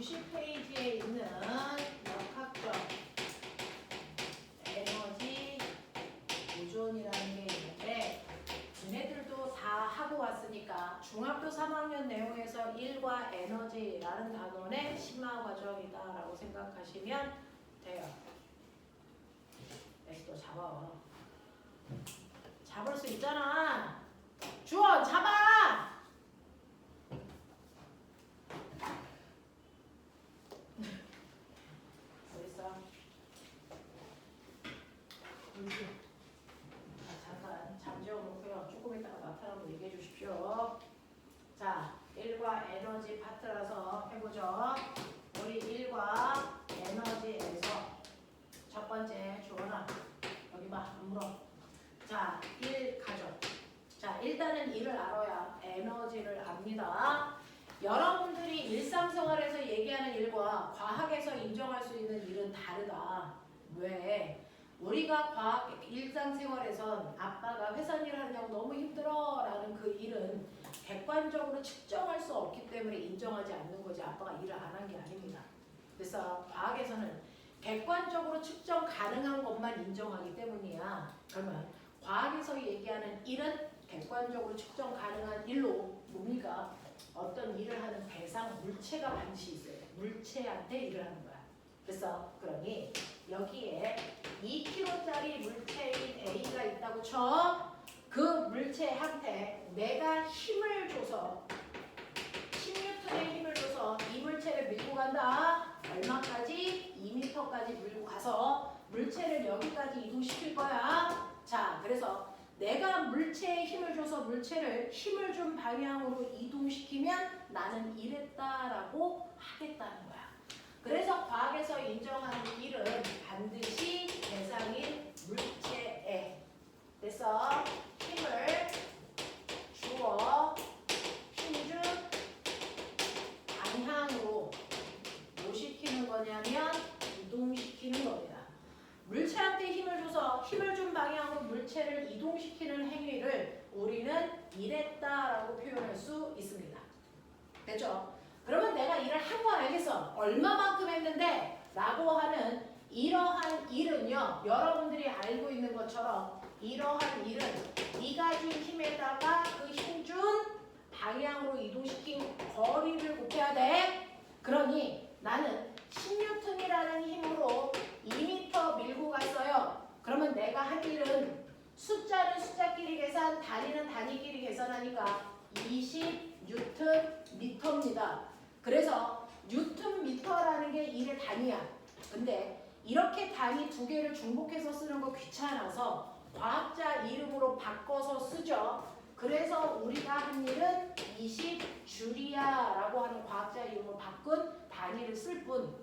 90페이지에 있는 역학적 에너지 보존이라는 게 있는데 얘네들도 다 하고 왔으니까 중학교 3학년 내용에서 1과 에너지라는 단원의 심화 과정이다라고 생각하시면 돼요. S도 잡아. 잡을 수 있잖아. 주원 잡아. 어딨어? 잠깐 잠재워 놓고요. 조금 이따가 나타나면 얘기해 주십시오. 자, 1과 에너지 파트라서 해보죠. 우리 1과 에너지에서 첫 번째 주원아 여기 봐. 안 물어. 자, 1 가져. 자, 일단은 1을 알아야 에너지를 압니다. 여러분들이 일상생활에서 얘기하는 일과 과학에서 인정할 수 있는 일은 다르다. 왜? 우리가 과학 일상생활에선 아빠가 회사 일을 하느냐고 너무 힘들어 라는 그 일은 객관적으로 측정할 수 없기 때문에 인정하지 않는 거지 아빠가 일을 안 한 게 아닙니다. 그래서 과학에서는 객관적으로 측정 가능한 것만 인정하기 때문이야. 그러면 과학에서 얘기하는 일은 객관적으로 측정 가능한 일로 뭡니까? 어떤 일을 하는 대상 물체가 반드시 있어요. 물체한테 일을 하는 거야. 그래서 그러니 여기에 2kg짜리 물체인 A가 있다고 쳐. 그 물체한테 내가 힘을 줘서 10N의 힘을 줘서 이 물체를 밀고 간다. 얼마까지? 2m까지 밀고 가서 물체를 여기까지 이동시킬 거야. 자, 그래서 내가 물체에 힘을 줘서 물체를 힘을 준 방향으로 이동시키면 나는 이랬다라고 하겠다는 거야. 그래서 과학에서 인정하는 일은 반드시 대상인 물체에 그래서 힘을 주어 힘준 방향으로 뭐 시키는 거냐면 이동시키는 겁니다. 물체한테 힘을 줘서 힘을 준 방향으로 물체를 이동시키는 행위를 우리는 이랬다라고 표현할 수 있습니다. 됐죠? 그러면 내가 일을 한 건 알겠어. 얼마만큼 했는데? 라고 하는 이러한 일은요. 여러분들이 알고 있는 것처럼 이러한 일은 네가 준 힘에다가 그 힘 준 방향으로 이동시킨 거리를 곱해야 돼. 그러니 나는 10N이라는 힘으로 2m 밀고 갔어요. 그러면 내가 한 일은 숫자는 숫자끼리 계산, 단위는 단위끼리 계산하니까 20Nm입니다. 그래서 Nm라는 게 1의 단위야. 근데 이렇게 단위 두 개를 중복해서 쓰는 거 귀찮아서 과학자 이름으로 바꿔서 쓰죠. 그래서 우리가 한 일은 20줄이야라고 하는 과학자 이름으로 바꾼 단위를 쓸 뿐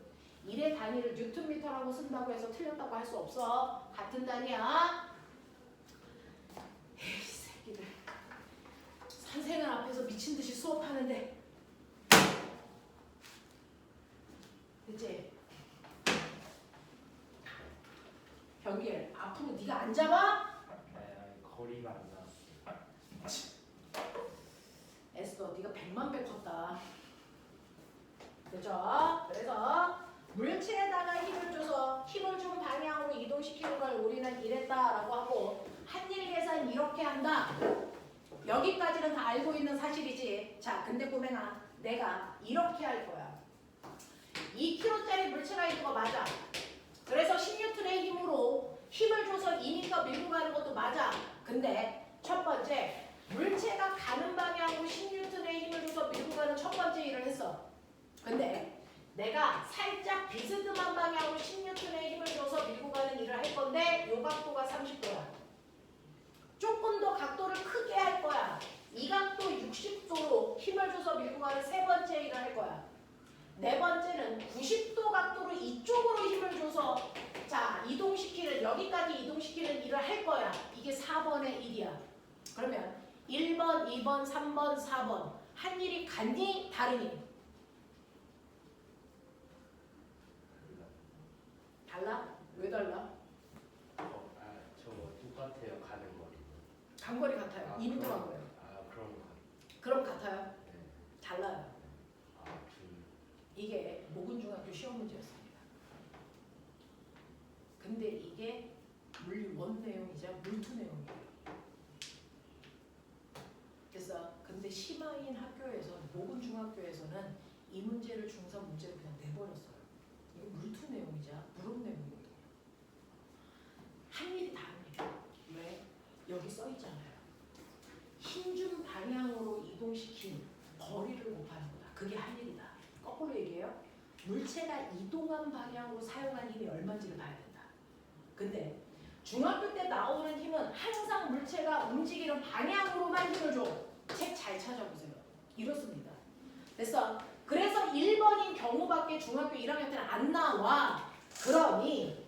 1의 단위를 Nm라고 쓴다고 해서 틀렸다고 할 수 없어. 같은 단위야. 에이 새끼들. 선생님 앞에서 미친 듯이 수업하는데 그치? 변길 앞으로 네가 안 잡아? 거리가 안 나왔어. 에스더 네가 100만 배 컸다. 그죠? 그래서 물체에다가 힘을 줘서 힘을 준 방향으로 이동시키는 걸 우리는 이랬다라고 하고 한일 계산 이렇게 한다. 여기까지는 다 알고 있는 사실이지. 자, 근데 꼬맹아 내가 이렇게 할 거야. 2kg짜리 물체가 있는 거 맞아. 그래서 10N의 힘으로 힘을 줘서 2m 밀고 가는 것도 맞아. 근데 첫 번째 물체가 가는 방향으로 10N의 힘을 줘서 밀고 가는 첫 번째 일을 했어. 근데 내가 살짝 비스듬한 방향으로 10N의 힘을 줘서 밀고 가는 일을 할 건데 요 각도가 30도야. 조금 더 각도를 크게 할 거야. 이 각도 60도로 힘을 줘서 밀고 가는 세 번째 일을 할 거야. 네 번째는 90도 각도로 이쪽으로 힘을 줘서 자 이동시키는 여기까지 이동시키는 일을 할 거야. 이게 4번의 일이야. 그러면 1번, 2번, 3번, 4번 한 일이 같니? 다르니? 달라? 왜 달라? 저거 똑같아요. 가는 거리. 간거리 같아요. 2m 간 거예요. 그런 거. 그럼 같아요? 네. 달라요. 줄. 이게 중학교 시험 문제였습니다. 근데 이게 물리 원 내용이자 물투 내용이에요. 그래서 근데 심화인 학교에서 모금 중학교에서는 이 문제를 중3 문제로 그냥 내버렸어요. 이거 물투 내용이자 물음 내용이거든요. 한 일이 다릅니다. 왜? 여기 써 있잖아요. 힘준 방향으로 이동시킨 거리를 곱하는 거다. 그게 한 일이다. 거꾸로 얘기해요. 물체가 이동한 방향으로 사용한 힘이 얼마인지를 봐야 된다. 근데 중학교 때 나오는 힘은 항상 물체가 움직이는 방향으로만 힘을 줘. 책 잘 찾아보세요. 이렇습니다. 그래서 1번인 경우밖에 중학교 1학년 때는 안 나와. 그러니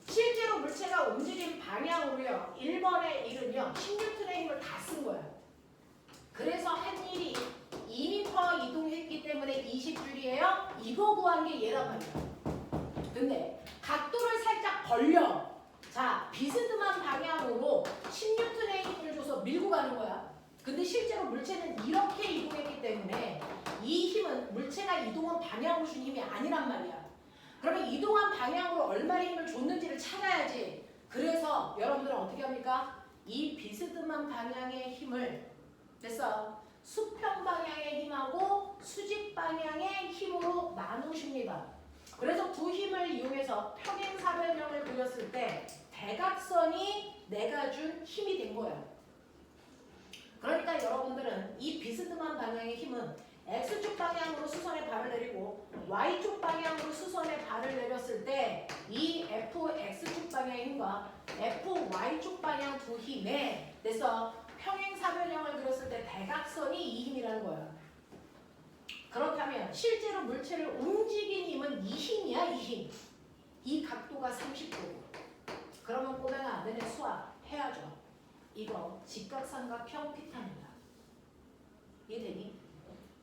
실제로 물체가 움직이는 방향으로요. 1번의 1은요. 10N의 힘을 다 쓴 거야. 그래서 한 일이 2m 이동했기 때문에 20줄이에요. 이거 구한 게 얘란 말이야. 근데 각도를 살짝 벌려. 자, 비스듬한 방향으로 10N의 힘을 줘서 밀고 가는 거야. 근데 실제로 물체는 이렇게 이동했기 때문에 이 힘은 물체가 이동한 방향으로 준 힘이 아니란 말이야. 그러면 이동한 방향으로 얼마의 힘을 줬는지를 찾아야지. 그래서 여러분들은 어떻게 합니까? 이 비스듬한 방향의 힘을 수평 방향의 힘하고 수직 방향의 힘으로 나누십니다. 그래서 두 힘을 이용해서 평행사변형을 그렸을 때 대각선이 내가 준 힘이 된 거예요. 그러니까 여러분들은 이 비스듬한 방향의 힘은 X축 방향으로 수선에 발을 내리고 Y축 방향으로 수선에 발을 내렸을 때 이 FX축 방향의 힘과 FY축 방향 두 힘에 평행사변형을 그렸을 때 대각선이 이 힘이라는 거야. 그렇다면 실제로 물체를 움직인 힘은 이 힘이야, 이 힘. 이 각도가 30도고. 그러면 꼬맹아, 너네 수학 해야죠. 이거 직각삼각형 피타입니다. 이해되니?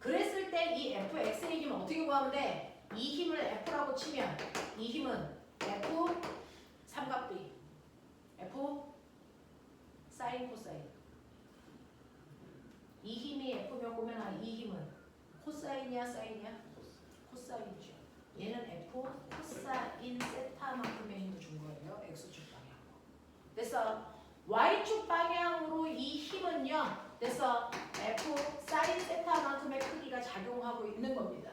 그랬을 때 이 fx의 힘은 어떻게 구하면 돼? 이 힘을 f라고 치면 이 힘은 f 삼각비 f 사인 코사인. 이 힘이 f면 꼬맹아, 이 힘은 코사인이야 사인이야? 코사인이죠. 얘는 f 코사인 세타만큼의 힘을 준 거예요. x축 방향으로. 됐어? Y축 방향으로 이 힘은요. F 사인 세타만큼의 크기가 작용하고 있는 겁니다.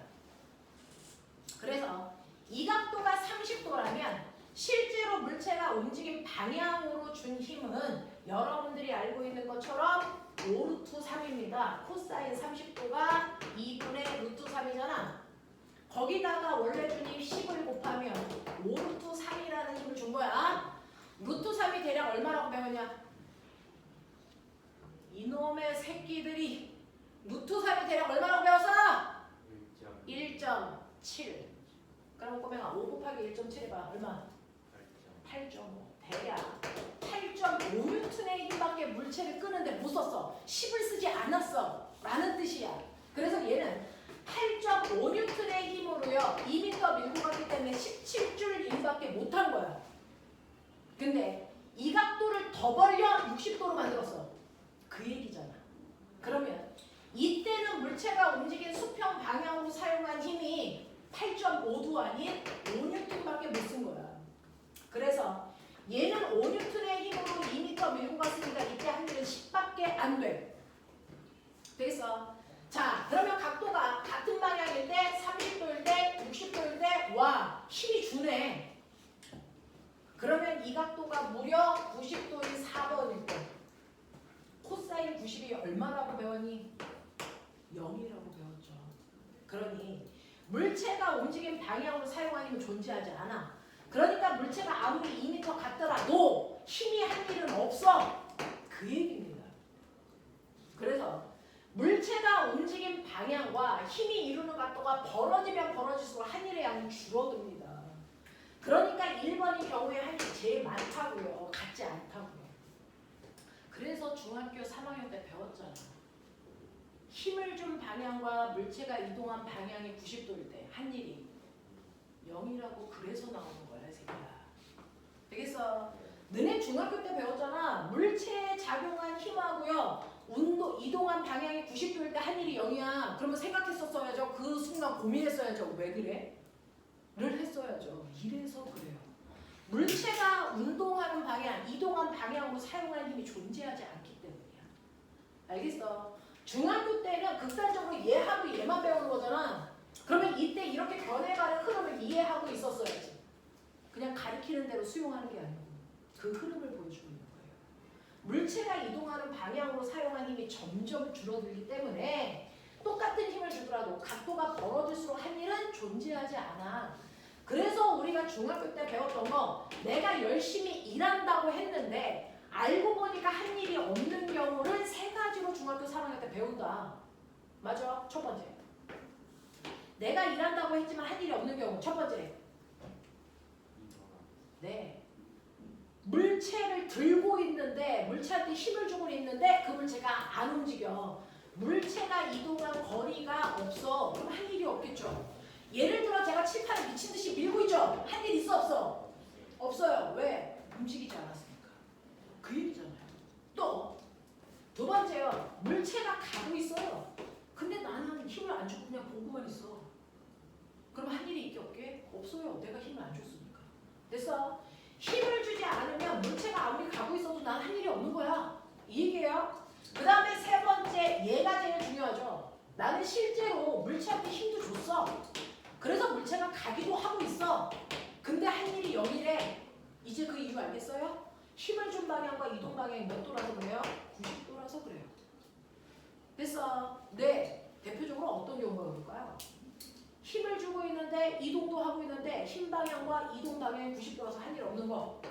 그래서 이 각도가 30도라면 실제로 물체가 움직인 방향으로 준 힘은 여러분들이 알고 있는 것처럼 5루트 3입니다. 코사인 30도가 2분의 루트 3이잖아. 거기다가 원래 준 힘 10을 곱하면 5루트 3이라는 힘을 준 거야. 루트 3이 대략 얼마라고 배웠냐? 이놈의 새끼들이 루트 3이 대략 얼마라고 배웠어? 1.7. 그럼 꼬맹아 5 곱하기 1.7 해봐. 얼마? 8.5. 대략 8.5N의 힘밖에 물체를 끄는데 못 썼어. 10을 쓰지 않았어. 라는 뜻이야. 그래서 얘는 8.5N의 힘으로요 2m 밀고 갔기 때문에 17줄 힘밖에 못한 거야. 근데 이 각도를 더 벌려 60도로 만들었어. 그 얘기잖아. 그러면 이때는 물체가 움직인 수평 방향으로 사용한 힘이 8.5도 아닌 5N밖에 못 쓴 거야. 그래서 얘는 5N의 힘으로 2m 밀고 갔으니까 이때 한 일은 10밖에 안 돼. 그래서 자, 그러면 각도가 같은 방향일 때 30도일 때 60도일 때 와, 힘이 주네. 그러면 이 각도가 무려 90도인 4번일 때 코사인 90이 얼마라고 배웠니? 0이라고 배웠죠. 그러니 물체가 움직인 방향으로 사용한 힘은 존재하지 않아. 그러니까 물체가 아무리 2m 같더라도 힘이 한 일은 없어. 그 얘기입니다. 그래서 물체가 움직인 방향과 힘이 이루는 각도가 벌어지면 벌어질수록 한 일의 양이 줄어듭니다. 그러니까 1번인 경우에 한 일이 제일 많다고요. 같지 않다고요. 그래서 중학교 3학년 때 배웠잖아. 힘을 준 방향과 물체가 이동한 방향이 90도일 때 한 일이 0이라고 그래서 나오는 거야, 새끼야. 되겠어? 너네 중학교 때 배웠잖아. 물체에 작용한 힘하고요. 이동한 방향이 90도일 때 한 일이 0이야. 그러면 생각했었어야죠. 그 순간 고민했어야죠. 왜 그래? 했어야죠. 이래서 그래요. 물체가 운동하는 방향, 이동한 방향으로 사용하는 힘이 존재하지 않기 때문이야. 알겠어? 중학교 때는 극단적으로 얘하고 얘만 배우는 거잖아. 그러면 이때 이렇게 변해가는 흐름을 이해하고 있었어야지. 그냥 가리키는 대로 수용하는 게 아니고 그 흐름을 보여주고 있는 거예요. 물체가 이동하는 방향으로 사용하는 힘이 점점 줄어들기 때문에 똑같은 힘을 주더라도 각도가 벌어질수록 한 일은 존재하지 않아. 그래서 우리가 중학교 때 배웠던 거 내가 열심히 일한다고 했는데 알고 보니까 한 일이 없는 경우를 세 가지로 중학교 3학년 때 배운다. 맞아? 첫 번째. 내가 일한다고 했지만 한 일이 없는 경우. 첫 번째. 네. 물체를 들고 있는데 물체한테 힘을 주고 있는데 그 물체가 안 움직여. 물체가 이동한 거리가 없어. 그럼 한 일이 없겠죠. 예를 들어 제가 칠판을 미친 듯이 밀고 있죠. 한 일 있어 없어? 없어요. 왜? 움직이지 않았으니까. 그 얘기잖아요. 또 두 번째요. 물체가 가고 있어요. 근데 나는 힘을 안 주고 그냥 보고만 있어. 그럼 한 일이 있게 없게? 없어요. 내가 힘을 안 줬으니까. 됐어? 힘을 주지 않으면 물체가 아무리 가고 있어도 난 한 일이 없는 거야. 이 얘기예요. 그 다음에 세 번째, 얘가 제일 중요하죠. 나는 실제로 물체한테 힘도 줬어. 그래서 물체가 가기도 하고 있어. 근데 한 일이 0이래. 이제 그 이유 알겠어요? 힘을 준 방향과 이동 방향이 몇 도라서 그래요? 90도라서 그래요. 됐어? 네. 대표적으로 어떤 경우가 그럴까요? 힘을 주고 있는데 이동도 하고 있는데 힘 방향과 이동 방향이 90도라서 한 일 없는 거.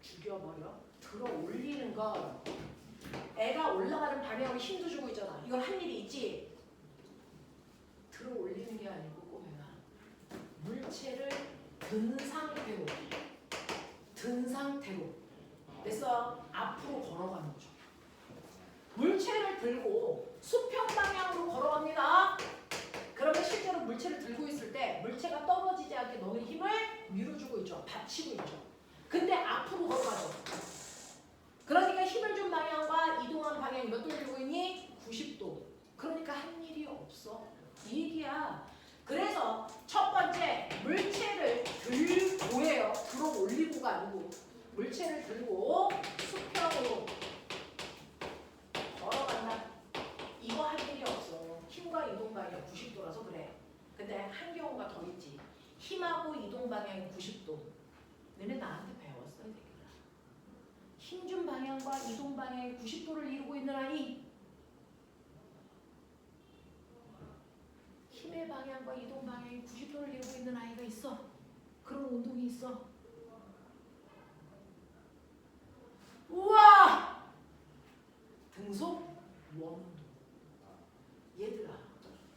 죽여버려. 들어 올리는 거. 애가 올라가는 방향으로 힘도 주고 있잖아. 이건 한 일이 있지. 들어 올리는 게 아니고 꼬매나. 물체를 든 상태로 됐어? 앞으로 걸어가는 거죠. 물체를 들고 수평 방향으로 걸어갑니다. 그러면 실제로 물체를 들고 있을 때 물체가 떨어지지 않게 너는 힘을 밀어주고 있죠. 받치고 있죠. 근데 앞으로 걸어가죠. 그러니까 힘을 준 방향과 이동한 방향이 몇 도를 들고 있니? 90도. 그러니까 한 일이 없어. 이 얘기야. 그래서 첫 번째 물체를 들고예요. 들어 올리고가 아니고 물체를 들고 수평으로 걸어간다. 이거 할 일이 없어. 힘과 이동 방향이 90도라서 그래. 근데 한 경우가 더 있지. 힘하고 이동 방향이 90도. 너네 나한테 배웠어야 되겠다. 힘 준 방향과 이동 방향이 90도를 이루고 있는 아이. 힘의 방향과 이동 방향이 90도를 이루고 있는 아이가 있어. 그런 운동이 있어. 우와! 등속 원운동. 얘들아,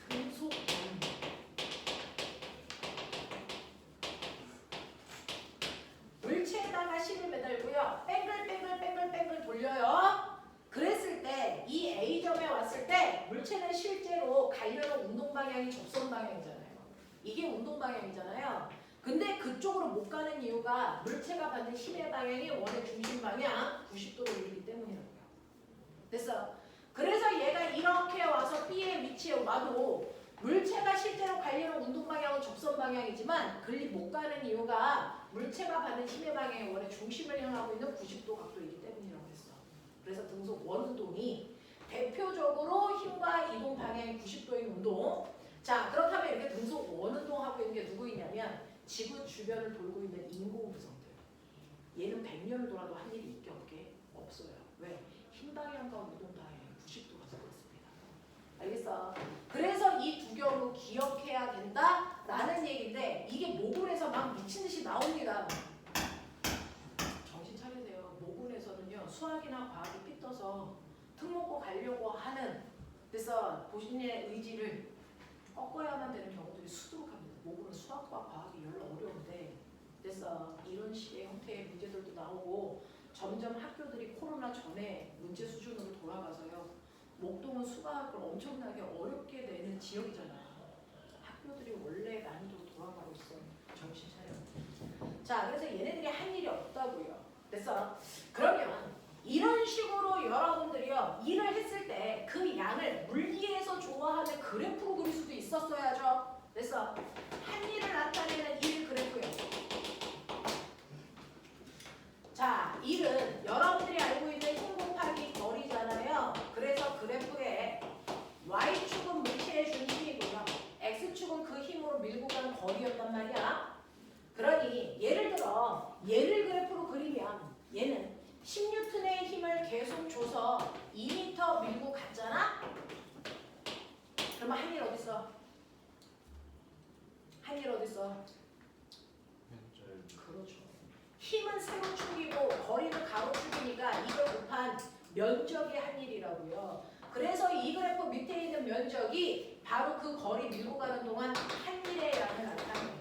등속 원운동. 물체에다가 실을 매달고요. 뺑글 돌려요. 그랬을 때 이 A점에 왔을 때 물체는 실제로 가려는 운동 방향이 접선 방향이잖아요. 이게 운동 방향이잖아요. 근데 그쪽으로 못 가는 이유가 물체가 받는 힘의 방향이 원의 중심 방향 90도로 이루기 때문이라고요. 됐어? 그래서 얘가 이렇게 와서 B의 위치에 와도 물체가 실제로 가려는 운동 방향은 접선 방향이지만 그리 못 가는 이유가 물체가 받는 힘의 방향이 원의 중심을 향하고 있는 90도 각도이기 때문이라고 했어. 그래서 등속 원운동이 대표적으로 힘과 이동 방향이 90도인 운동. 자, 그렇다면 이렇게 등속 원운동하고 있는 게 누구 있냐면 지구 주변을 돌고 있는 인공위성들. 얘는 100년을 돌아도 한 일이 있게 없게 없어요. 왜? 힘 방향과 이동 방향이 90도라서 그렇습니다. 알겠어? 그래서 이 두 경우 기억해야 된다라는 얘기인데 이게 모군에서 막 미친듯이 나옵니다. 정신 차리세요. 모군에서는요. 수학이나 과학이 삐떠서 특목고 가려고 하는 그래서 본인의 의지를 꺾어야만 되는 경우들이 수두룩합니다. 모군은 수학과 과학이 열로 어려운데 그래서 이런 식의 형태의 문제들도 나오고 점점 학교들이 코로나 전에 문제 수준으로 돌아가서요. 목동은 수학을 엄청나게 어렵게 내는 지역이잖아요. 학교들이 원래 난이도로 돌아가고 있어. 정신 차려. 자, 그래서 얘네들이 할 일이 없다고요. 됐어? 그러면 이런 식으로 여러분들이요 일을 했을 때 그 양을 물리에서 그래프로 그릴 수도 있었어야죠. 그래서 한일을 나타내는 1 그래프예요. 자, 1은 여러분들이 알고 있는 힘 곱하기 거리잖아요. 그래서 그래프에 Y축은 물체에 준 힘이고요. X축은 그 힘으로 밀고 가는 거리였단 말이야. 그러니 예를 들어 얘를 그래프로 그리면 얘는 10N의 힘을 계속 줘서 2m 밀고 갔잖아? 그러면 한일 어딨어? 한일 어딨어? 그렇죠. 힘은 세로축이고 거리는 가로축이니까 이걸 곱한 면적이 한일이라고요. 그래서 이 그래프 밑에 있는 면적이 바로 그 거리 밀고 가는 동안 한일의 양을 나타내요.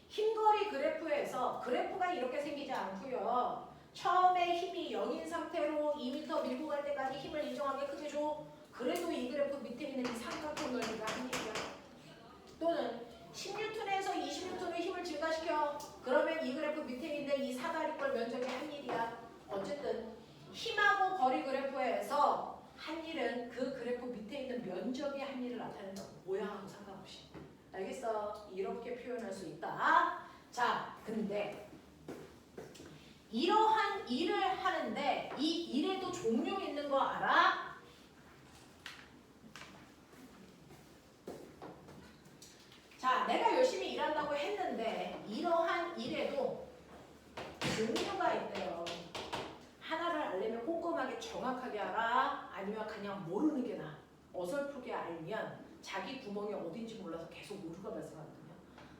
힘거리 그래프에서 그래프가 이렇게 생기지 않고요. 처음에 힘이 0인 상태로 2m 밀고 갈 때까지 힘을 일정하게 크게 줘. 그래도 이 그래프 밑에 있는 이 삼각형 넓이가 한일이야. 또는 10N에서 20N의 힘을 증가시켜. 그러면 이 그래프 밑에 있는 이 사다리꼴 면적이 한일이야. 어쨌든 힘하고 거리 그래프에서 한일은 그 그래프 밑에 있는 면적의 한일을 나타낸다고. 모양하고 상관없이. 알겠어? 이렇게 표현할 수 있다. 자, 근데 이러한 일을 하는데 이 일에도 종류 있는 거 알아? 자, 내가 열심히 일한다고 했는데 이러한 일에도 종류가 있대요. 하나를 알려면 꼼꼼하게 정확하게 알아? 아니면 그냥 모르는 게 나아? 어설프게 알면 자기 구멍이 어딘지 몰라서 계속 오류가 발생하거든요.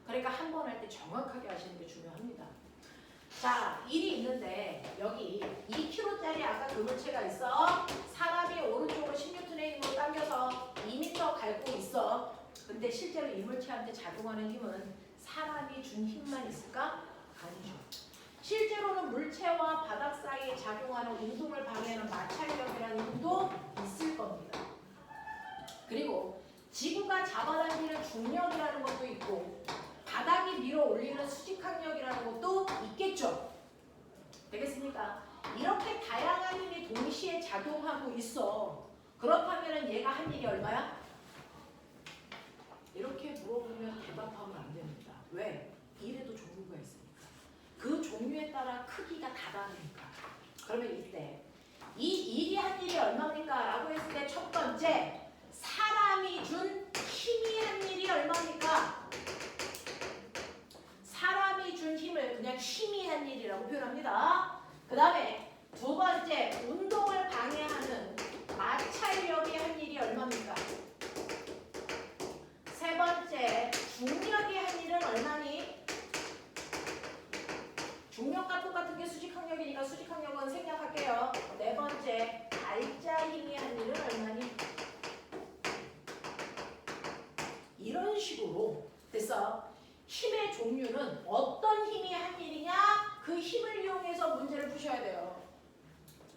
그러니까 한 번 할 때 정확하게 하시는 게 중요합니다. 자, 일이 있는데 여기 2kg짜리 아까 그 물체가 있어. 사람이 오른쪽으로 10N의 힘으로 당겨서 2m 밟고 있어. 근데 실제로 이 물체한테 작용하는 힘은 사람이 준 힘만 있을까? 아니죠. 실제로는 물체와 바닥 사이에 작용하는 운동을 방해하는 마찰력이라는 힘도 있을 겁니다. 그리고 지구가 잡아당기는 중력이라는 것도 있고 바닥이 밀어 올리는 수직항력이라는 것도 있겠죠. 되겠습니까? 이렇게 다양한 힘이 동시에 작용하고 있어. 그렇다면 얘가 한 일이 얼마야? 이렇게 물어보면 대답하면 안 됩니다. 왜? 일에도 종류가 있으니까. 그 종류에 따라 크기가 다 다르니까. 그러면 이때 이 일이 한 일이 얼마입니까? 라고 했을 때 첫 번째, 사람이 준 힘이 한 일이 얼마입니까? 사람이 준 힘을 그냥 힘이 한 일이라고 표현합니다. 그 다음에 두 번째, 운동을 방해하는 마찰력이 한 일이 얼마입니까? 세 번째, 중력이 한 일은 얼마니? 중력과 똑같은 게 수직항력이니까 수직항력은 생략할게요. 네 번째, 날짜 힘이 한 일은 얼마니? 이런 식으로 됐어. 힘의 종류는 어떤 힘이 한 일이냐? 그 힘을 이용해서 문제를 푸셔야 돼요.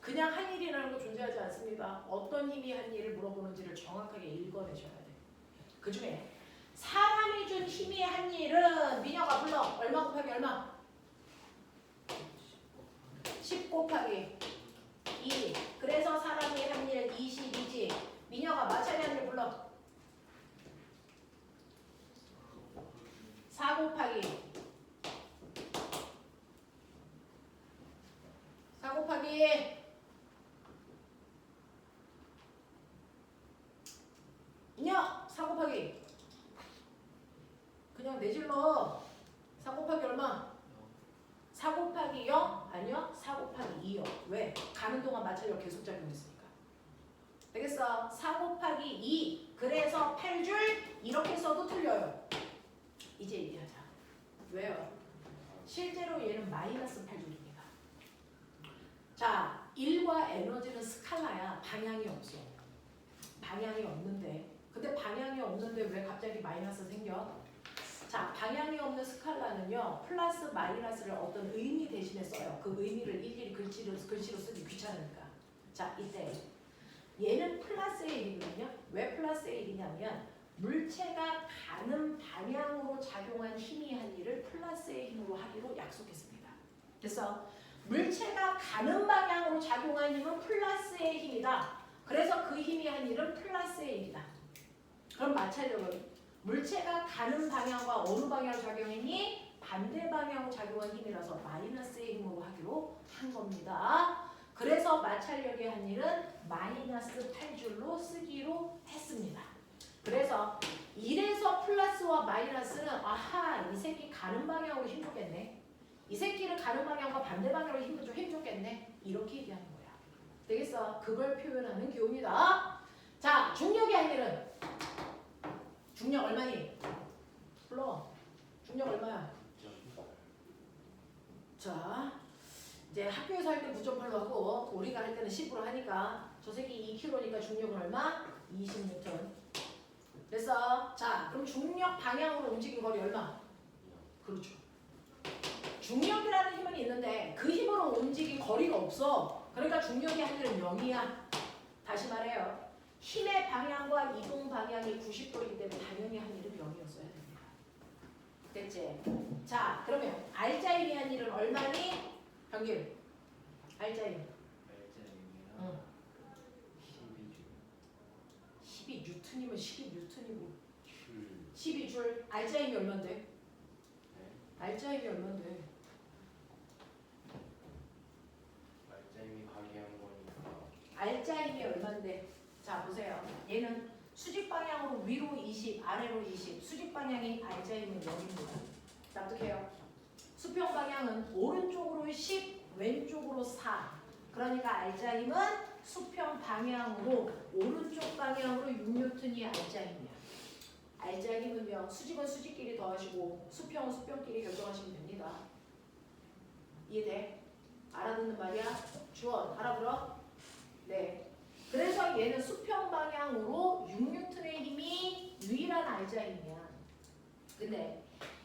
그냥 한 일이라는 거 존재하지 않습니다. 어떤 힘이 한 일을 물어보는지를 정확하게 읽어내셔야 돼요. 그 중에 사람이 준 힘이 한 일은 민혁아 불러. 얼마 곱하기 얼마? 10 곱하기 2. 그래서 사람이 한 일 22지. 민혁아 마찰이 한 일 불러. 4 곱하기 4 곱하기 민혁 4 곱하기 그냥 내질러. 4 곱하기 얼마? 4 곱하기 0? 아니요. 4 곱하기 2요. 왜? 가는 동안 마찰력 계속 작용했으니까. 되겠어? 4 곱하기 2. 그래서 8줄 이렇게 써도 틀려요. 이제 얘기하자. 왜요? 실제로 얘는 마이너스 8줄입니다. 자, 1과 에너지는 스칼라야. 방향이 없어. 방향이 없는데. 근데 방향이 없는데 왜 갑자기 마이너스 생겨? 자, 방향이 없는 스칼라는요. 플러스 마이너스를 어떤 의미 대신에 써요. 그 의미를 일일이 글씨로 쓰기 귀찮으니까. 자, 이때 얘는 플러스의 1이거든요. 왜 플러스의 1이냐면 물체가 가는 방향으로 작용한 힘이 한 일을 플러스의 힘으로 하기로 약속했습니다. 그래서 물체가 가는 방향으로 작용한 힘은 플러스의 힘이다. 그래서 그 힘이 한 일은 플러스의 1이다. 그럼 마찰력은 물체가 가는 방향과 어느 방향으로 작용했니? 반대 방향으로 작용한 힘이라서 마이너스의 힘으로 하기로 한 겁니다. 그래서 마찰력의 한일은 마이너스 8줄로 쓰기로 했습니다. 그래서 1에서 플러스와 마이너스는 아하 이 새끼 가는 방향으로 힘 줬겠네. 이 새끼를 가는 방향과 반대 방향으로 힘 줬겠네. 이렇게 얘기하는 거야. 되겠어? 그걸 표현하는 기호입니다. 자, 중력의 한일은 중력 얼마니? 불러. 중력 얼마야? 자, 이제 학교에서 할 때 9.8로 하고 우리가 할 때는 10으로 하니까 저 새끼 2kg니까 중력은 얼마? 20N. 됐어? 자, 그럼 중력 방향으로 움직인 거리 얼마? 그렇죠. 중력이라는 힘은 있는데 그 힘으로 움직인 거리가 없어. 그러니까 중력의 한일은 0이야. 다시 말해요. 힘의 방향과 이동 방향이 90도이기 때문에 당연히 한일은 0이었어야 됩니다. 됐지? 자, 그러면 알자임의 한일은 얼마니? 병길. 알자임. 응. 12뉴턴이면 12뉴턴이고 12줄. 알자임이 얼만데? 알자임이 얼만데? 알자임이 방해한 거니까. 알자임이 얼만데? 자, 보세요. 얘는 수직 방향으로 위로 20, 아래로 20. 수직 방향이 알자임은 0입니다. 납득해요? 수평 방향은 오른쪽으로 10, 왼쪽으로 4. 그러니까 알자임은 수평 방향으로 오른쪽 방향으로 6뉴턴이 알자임이야. 알자임은요. 수직은 수직끼리 더하시고 수평은 수평끼리 결정하시면 됩니다. 이해돼? 알아듣는 말이야? 주원 알아들어? 네. 그래서 얘는 수평 방향으로 6뉴턴의 힘이 유일한 알자임이야. 근데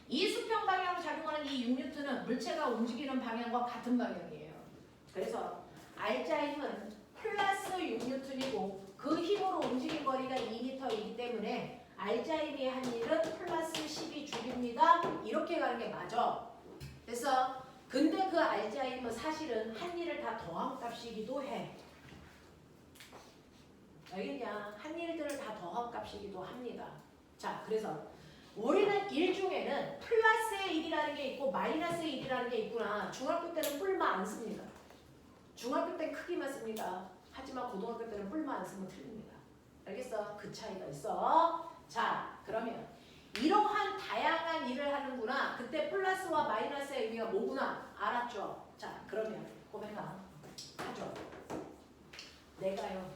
이 수평 방향으로 작용하는 이 6뉴턴은 물체가 움직이는 방향과 같은 방향이에요. 그래서 알자임은 플러스 6뉴턴이고 그 힘으로 움직인 거리가 2m이기 때문에 알자임의 한일은 플러스 12줄입니다. 이렇게 가는 게 맞아. 됐어? 근데 그 알자임은 사실은 한일을 다 더한 값이기도 해. 알겠냐? 한일들을 다 더한 값이기도 합니다. 자, 그래서 우리는 1 중에는 플러스의 1이라는 게 있고 마이너스의 1이라는 게 있구나. 중학교 때는 뿔만 안 씁니다. 중학교 때 크기만 씁니다. 하지만 고등학교 때는 뿔만 안 쓰면 틀립니다. 알겠어? 그 차이가 있어. 자, 그러면 이러한 다양한 일을 하는구나. 그때 플러스와 마이너스의 의미가 뭐구나. 알았죠? 자, 그러면 고백아 하죠. 내가요.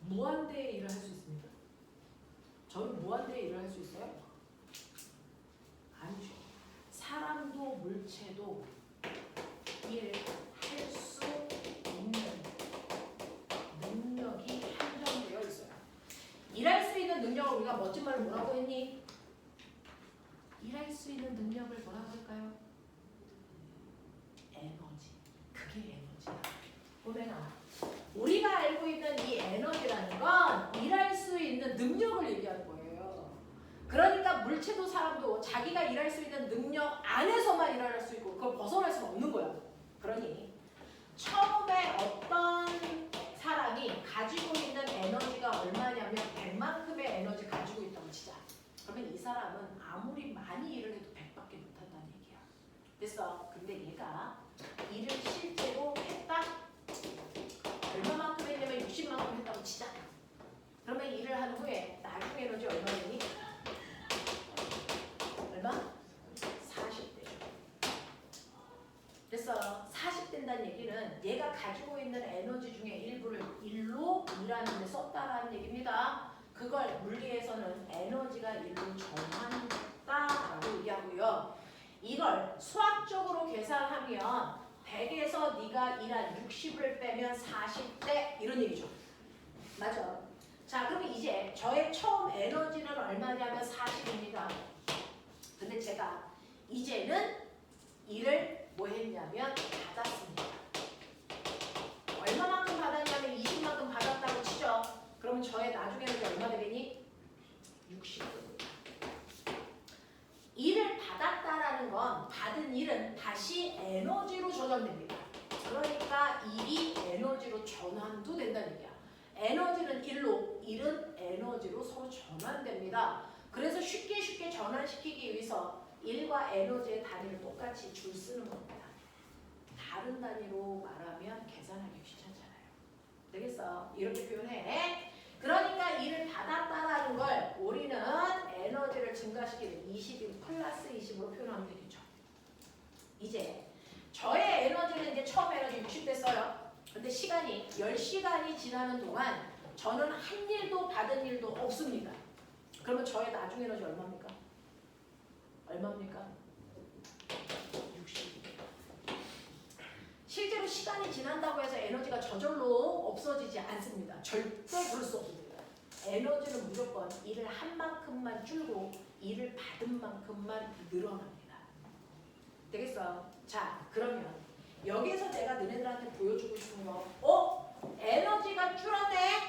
무한대의 일을 할 수 있습니까? 저는 무한대의 일을 할 수 있어요? 아니죠. 사람도 물체도 일할 수 있는 능력이 한정되어 있어요. 일할 수 있는 능력을 우리가 멋진 말로 뭐라고 했니? 일할 수 있는 능력을 뭐라고 할까요? 에너지. 그게 에너지야. 보면아. 우리가 알고 있는 이 에너지라는 건 일할 수 있는 능력을 얘기하는 거예요. 그러니까 물체도 사람도 자기가 일할 수 있는 능력 안에서만 일할 수 있고 그걸 벗어날 수는 없는 거야. 그러니 처음에 어떤 사람이 가지고 있는 에너지가 얼마냐면 100만큼의 에너지 가지고 있다고 치자. 그러면 이 사람은 아무리 많이 일을 해도 100밖에 못한다는 얘기야. 됐어. 근데 얘가 일을 실제로 했다? 얼마만큼 했냐면 60만큼 했다고 치자. 그러면 일을 한 후에 나중 에너지 얼마 되니? 얼마? 40대. 됐어. 40대인다는 얘기는 얘가 가지고 있는 에너지 중에 일부를 일로 일하는 데 썼다라는 얘기입니다. 그걸 물리에서는 에너지가 일로 전환됐다라고 얘기하고요. 이걸 수학적으로 계산하면 100에서 네가 일한 60을 빼면 40대 이런 얘기죠. 맞아. 자, 그럼 이제 저의 처음 에너지는 얼마냐면 40입니다. 근데 제가 이제는 일을 뭐 했냐면 받았습니다. 얼마만큼 받았냐면 20만큼 받았다고 치죠. 그러면 저의 나중에 에너지 얼마 되겠니? 60입니다. 일을 받았다라는 건 받은 일은 다시 에너지로 전환됩니다. 그러니까 일이 에너지로 전환도 된다는 얘기야. 에너지는 1로, 1은 에너지로 서로 전환됩니다. 그래서 쉽게 전환시키기 위해서 1과 에너지의 단위를 똑같이 줄 쓰는 겁니다. 다른 단위로 말하면 계산하기 귀찮잖아요. 되겠어? 이렇게 표현해. 그러니까 이를 받았다라는 걸 우리는 에너지를 증가시키는 20인 플러스 20으로 표현하면 되겠죠. 이제 저의 에너지는 이제 처음 에너지 60 됐어요. 근데 시간이 10시간이 지나는 동안 저는 한 일도 받은 일도 없습니다. 그러면 저의 나중 에너지 얼마입니까? 얼마입니까? 60. 실제로 시간이 지난다고 해서 에너지가 저절로 없어지지 않습니다. 절대 그럴 수 없습니다. 에너지는 무조건 일을 한 만큼만 줄고 일을 받은 만큼만 늘어납니다. 되겠어? 자, 그러면 여기서 내가 너네들한테 보여주고 싶은 거 에너지가 줄었네?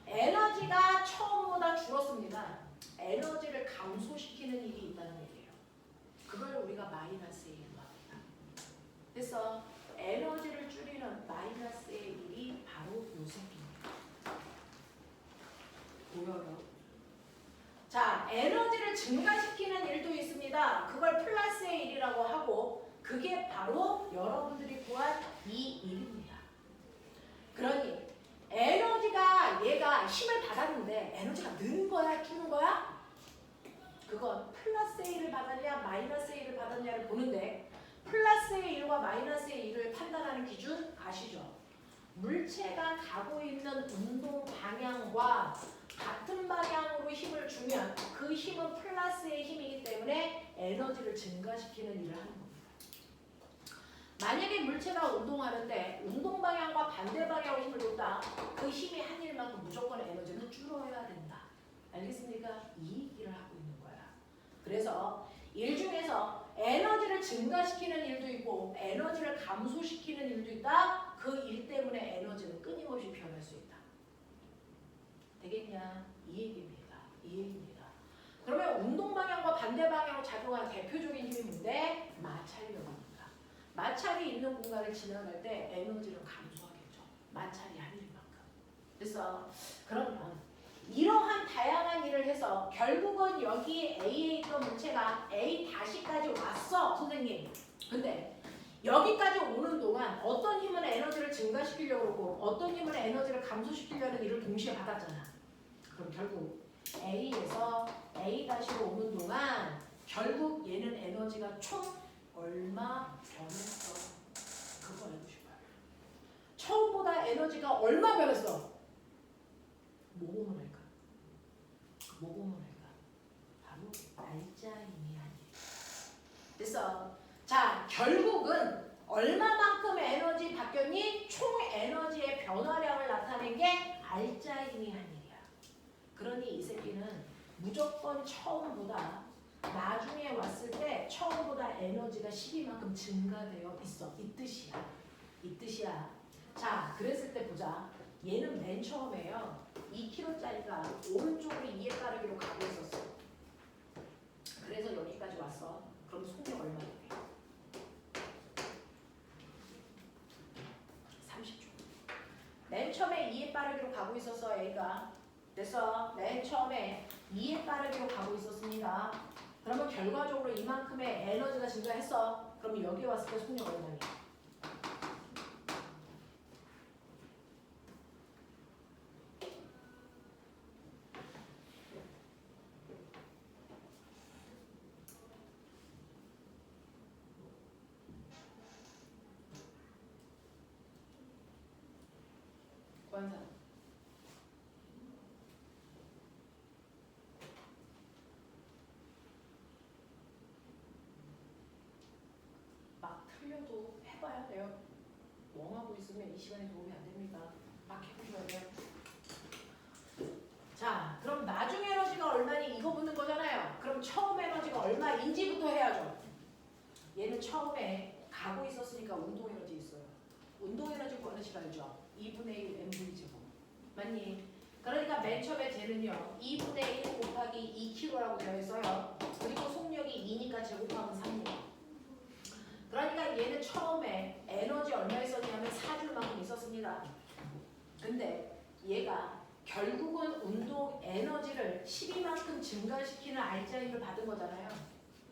에너지가 처음보다 줄었습니다. 에너지를 감소시키는 일이 있다는 얘기예요. 그걸 우리가 마이너스의 일로 합니다. 그래서 에너지를 줄이는 마이너스의 일이 바로 요 새끼입니다. 보여요? 자, 에너지를 증가시키는 일도 있습니다. 그걸 플러스의 일이라고 하고 그게 바로 여러분들이 구한 이 일입니다. 그러니 에너지가 얘가 힘을 받았는데 에너지가 는 거야? 주는 거야? 그건 플러스의 1을 받았냐 마이너스의 1을 받았냐를 보는데 플러스의 1과 마이너스의 1을 판단하는 기준 아시죠? 물체가 가고 있는 운동 방향과 같은 방향으로 힘을 주면 그 힘은 플러스의 힘이기 때문에 에너지를 증가시키는 일을 하는 겁니다. 만약에 물체가 운동하는데 운동 방향과 반대 방향으로 힘을 줬다. 그 힘이 한 일만큼 무조건 에너지는 줄어야 된다. 알겠습니까? 이 얘기를 하고 있는 거야. 그래서 일 중에서 에너지를 증가시키는 일도 있고 에너지를 감소시키는 일도 있다. 그 일 때문에 에너지는 끊임없이 변할 수 있다. 되겠냐? 이 얘기입니다. 이 얘기입니다. 그러면 운동 방향과 반대 방향으로 작용하는 대표적인 힘이 뭔데? 마찰력입니다. 마찰이 있는 공간을 지나갈 때 에너지를 감소하겠죠. 마찰이 아닐 만큼. 그래서 그러면 이러한 다양한 일을 해서 결국은 여기 A에 있던 물체가 A-까지 왔어, 선생님. 근데 여기까지 오는 동안 어떤 힘은 에너지를 증가시키려고 그러고 어떤 힘은 에너지를 감소시키려는 일을 동시에 받았잖아. 그럼 결국 A에서 A-로 오는 동안 결국 얘는 에너지가 총 얼마 변했어? 그거 알고 싶어요. 처음보다 에너지가 얼마 변했어? 뭐 보면 할까? 뭐 보면 할까? 바로 날짜이니 아니. 그래서 자 결국은 얼마만큼 에너지 바뀌었니? 총 에너지의 변화량을 나타낸 게 알짜이니 한 일이야. 그러니 이 새끼는 무조건 처음보다 나중에 왔을 때 처음보다 에너지가 12만큼 증가되어 있어. 이 뜻이야. 이 뜻이야. 자, 그랬을 때 보자. 얘는 맨 처음에요. 2kg짜리가 오른쪽으로 2의 빠르기로 가고 있었어. 그래서 여기까지 왔어. 그럼 속력 얼마 돼? 30초. 맨 처음에 2의 빠르기로 가고 있었어, A가. 그래서 맨 처음에 2의 빠르기로 가고 있었습니다. 그러면 결과적으로 이만큼의 에너지가 증가했어. 그러면 여기 왔을 때 속력 얼마냐? 관사. 막 틀려도 해봐야 돼요. 멍하고 있으면 이 시간에 도움이 안 됩니다. 막 해보셔야 돼요. 자, 그럼 나중 에너지가 얼마니? 이거 묻는 거잖아요. 그럼 처음 에너지가 얼마인지부터 해야죠. 얘는 처음에 가고 있었으니까 운동 에너지 있어요. 운동 에너지 구하는 식 알죠? 2분의 1 mv 제곱. 맞니? 그러니까 맨 처음에 쟤는요. 2분의 1 곱하기 2kg라고 되어 있어요. 그리고 속력이 2니까 제곱하면 3입니다. 그러니까 얘는 처음에 에너지 얼마 있었냐면 4줄만큼 있었습니다. 근데 얘가 결국은 운동 에너지를 12만큼 증가시키는 알짜 힘을 받은 거잖아요.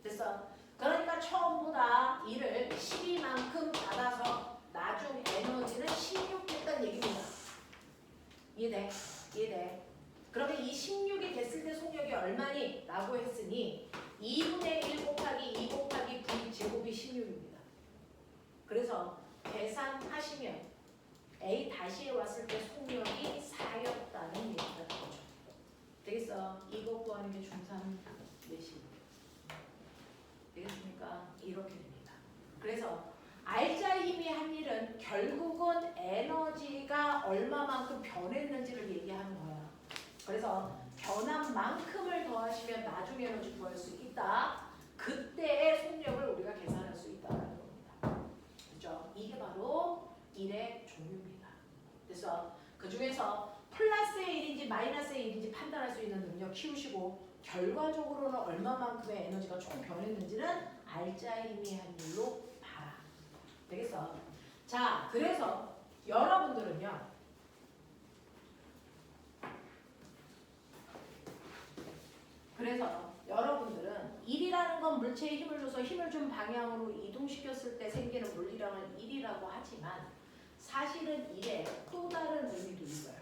됐어? 그러니까 처음보다 이를 12만큼 받아서 나중 에너지는 16 됐다는 얘기입니다. 이해돼? 이해돼? 그러면 이 16이 됐을 때 속력이 얼마니? 라고 했으니 2분의 1 곱하기 2 곱하기 V 제곱이 16입니다. 그래서 계산하시면 A 다시에 왔을 때 속력이 4였다는 얘기가 되죠. 되겠어? 이거 구하는 게 중3 내신입니다. 되겠습니까? 이렇게 됩니다. 그래서 알짜의 힘이 한 일은 결국은 에너지가 얼마만큼 변했는지를 얘기하는 거야. 그래서 변한 만큼을 더하시면 나중 에너지 구할 수 있다. 그때의 속력을 우리가 계산할 수 있다는 겁니다. 그렇죠? 이게 바로 일의 종류입니다. 그래서 그 중에서 플러스의 1인지 마이너스의 1인지 판단할 수 있는 능력 키우시고 결과적으로는 얼마만큼의 에너지가 총 변했는지는 알짜의 힘이 한 일로 봐라. 되겠어? 자, 그래서 여러분들은요. 그래서 여러분들은 1이라는 건 물체에 힘을 줘서 힘을 준 방향으로 이동시켰을 때 생기는 물리량을 1이라고 하지만 사실은 1에 또 다른 의미도 있어요.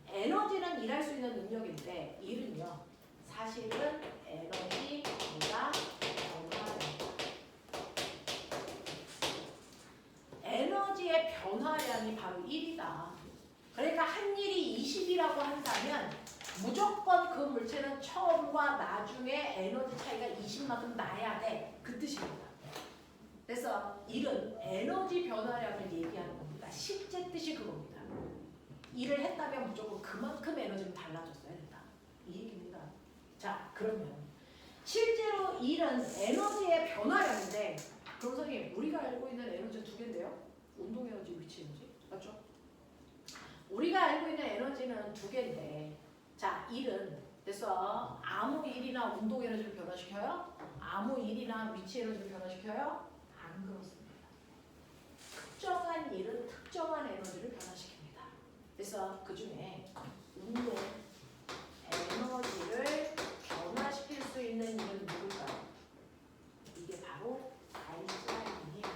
에너지는 일할 수 있는 능력인데 1은요. 사실은 에너지보다 변화량입니다. 에너지의 변화량이 바로 1이다. 그러니까 한 일이 20이라고 한다면 무조건 그 물체는 처음과 나중에 에너지 차이가 20만큼 나야 돼. 그 뜻입니다. 그래서 일은 에너지 변화량을 얘기하는 겁니다. 실제 뜻이 그겁니다. 일을 했다면 무조건 그만큼 에너지는 달라졌어야 된다. 이 얘기입니다. 자, 그러면 실제로 일은 에너지의 변화량인데 그럼 선생님 우리가 알고 있는 에너지 두 개인데요. 운동 에너지, 위치 에너지. 맞죠? 우리가 알고 있는 에너지는 두 개인데 자, 일은 그래서 아무 일이나 운동 에너지를 변화시켜요? 아무 일이나 위치 에너지를 변화시켜요? 안 그렇습니다. 특정한 일은 특정한 에너지를 변화시킵니다. 그래서 그 중에 운동 에너지를 변화시킬 수 있는 일은 누굴까요? 이게 바로 알짜 힘입니다.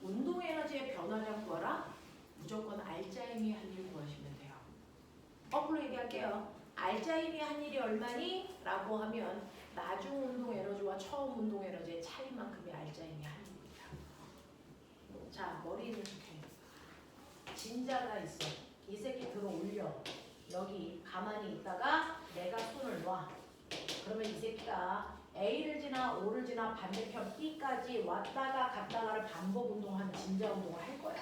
운동 에너지의 변화량 구하라? 무조건 알짜 힘이 한 일 구하시면 돼요. 거꾸로 얘기할게요. 알짜 힘이 한 일이 얼마니? 라고 하면 나중 운동 에너지와 처음 운동 에너지의 차이만큼이 알짜 힘이 한 일입니다. 자, 머리를 이렇게 진자가 있어. 이 새끼 들어 올려. 여기 가만히 있다가 내가 손을 놔. 그러면 이 새끼가 A를 지나 O를 지나 반대편 B까지 왔다가 갔다가를 반복 운동하는 진자 운동을 할 거야.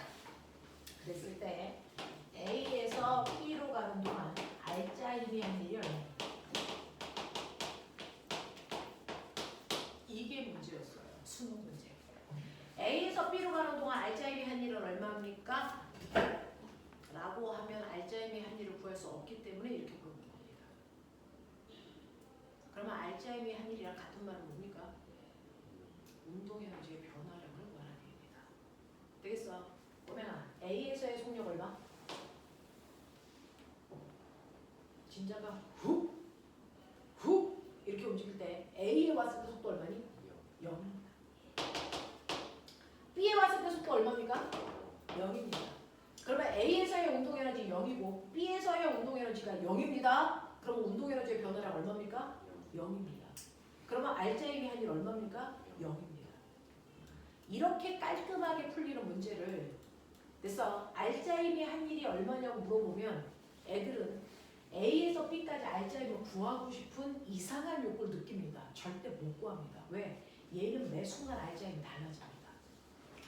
그랬을 때 A에서 B로 가는 동안 알짜 힘이 한 일이 얼마예요? 이게 문제였어요. 수능 문제. A에서 B로 가는 동안 알짜 힘이 한 일은 얼마입니까? 라고 하면 알짜 힘이 한 일을 구할 수 없기 때문에 이렇게 부르는 겁니다. 그러면 알짜 힘이 한 일이랑 같은 말은 뭡니까? 운동 에너지의 변화량을 구하라는 얘기입니다. 되겠어? 보면아 A에서의 속력 얼마? 진자가 훅 이렇게 움직일 때 A에 왔을 때 속도 얼마니? 0입니다. B에 왔을 때 속도 얼마입니까? 0입니다. 그러면 A에서의 운동 에너지 0이고 B에서의 운동 에너지가 0입니다. 그럼 운동 에너지의 변화량 얼마입니까? 0입니다. 그러면 알짜 힘이 한 일 얼마입니까? 0입니다. 이렇게 깔끔하게 풀리는 문제를 그래서 알짜 힘이 한 일이 얼마냐고 물어보면 애들은 A에서 B까지 알짜 힘을 구하고 싶은 이상한 욕구를 느낍니다. 절대 못 구합니다. 왜? 얘는 매 순간 알짜 힘이 달라집니다.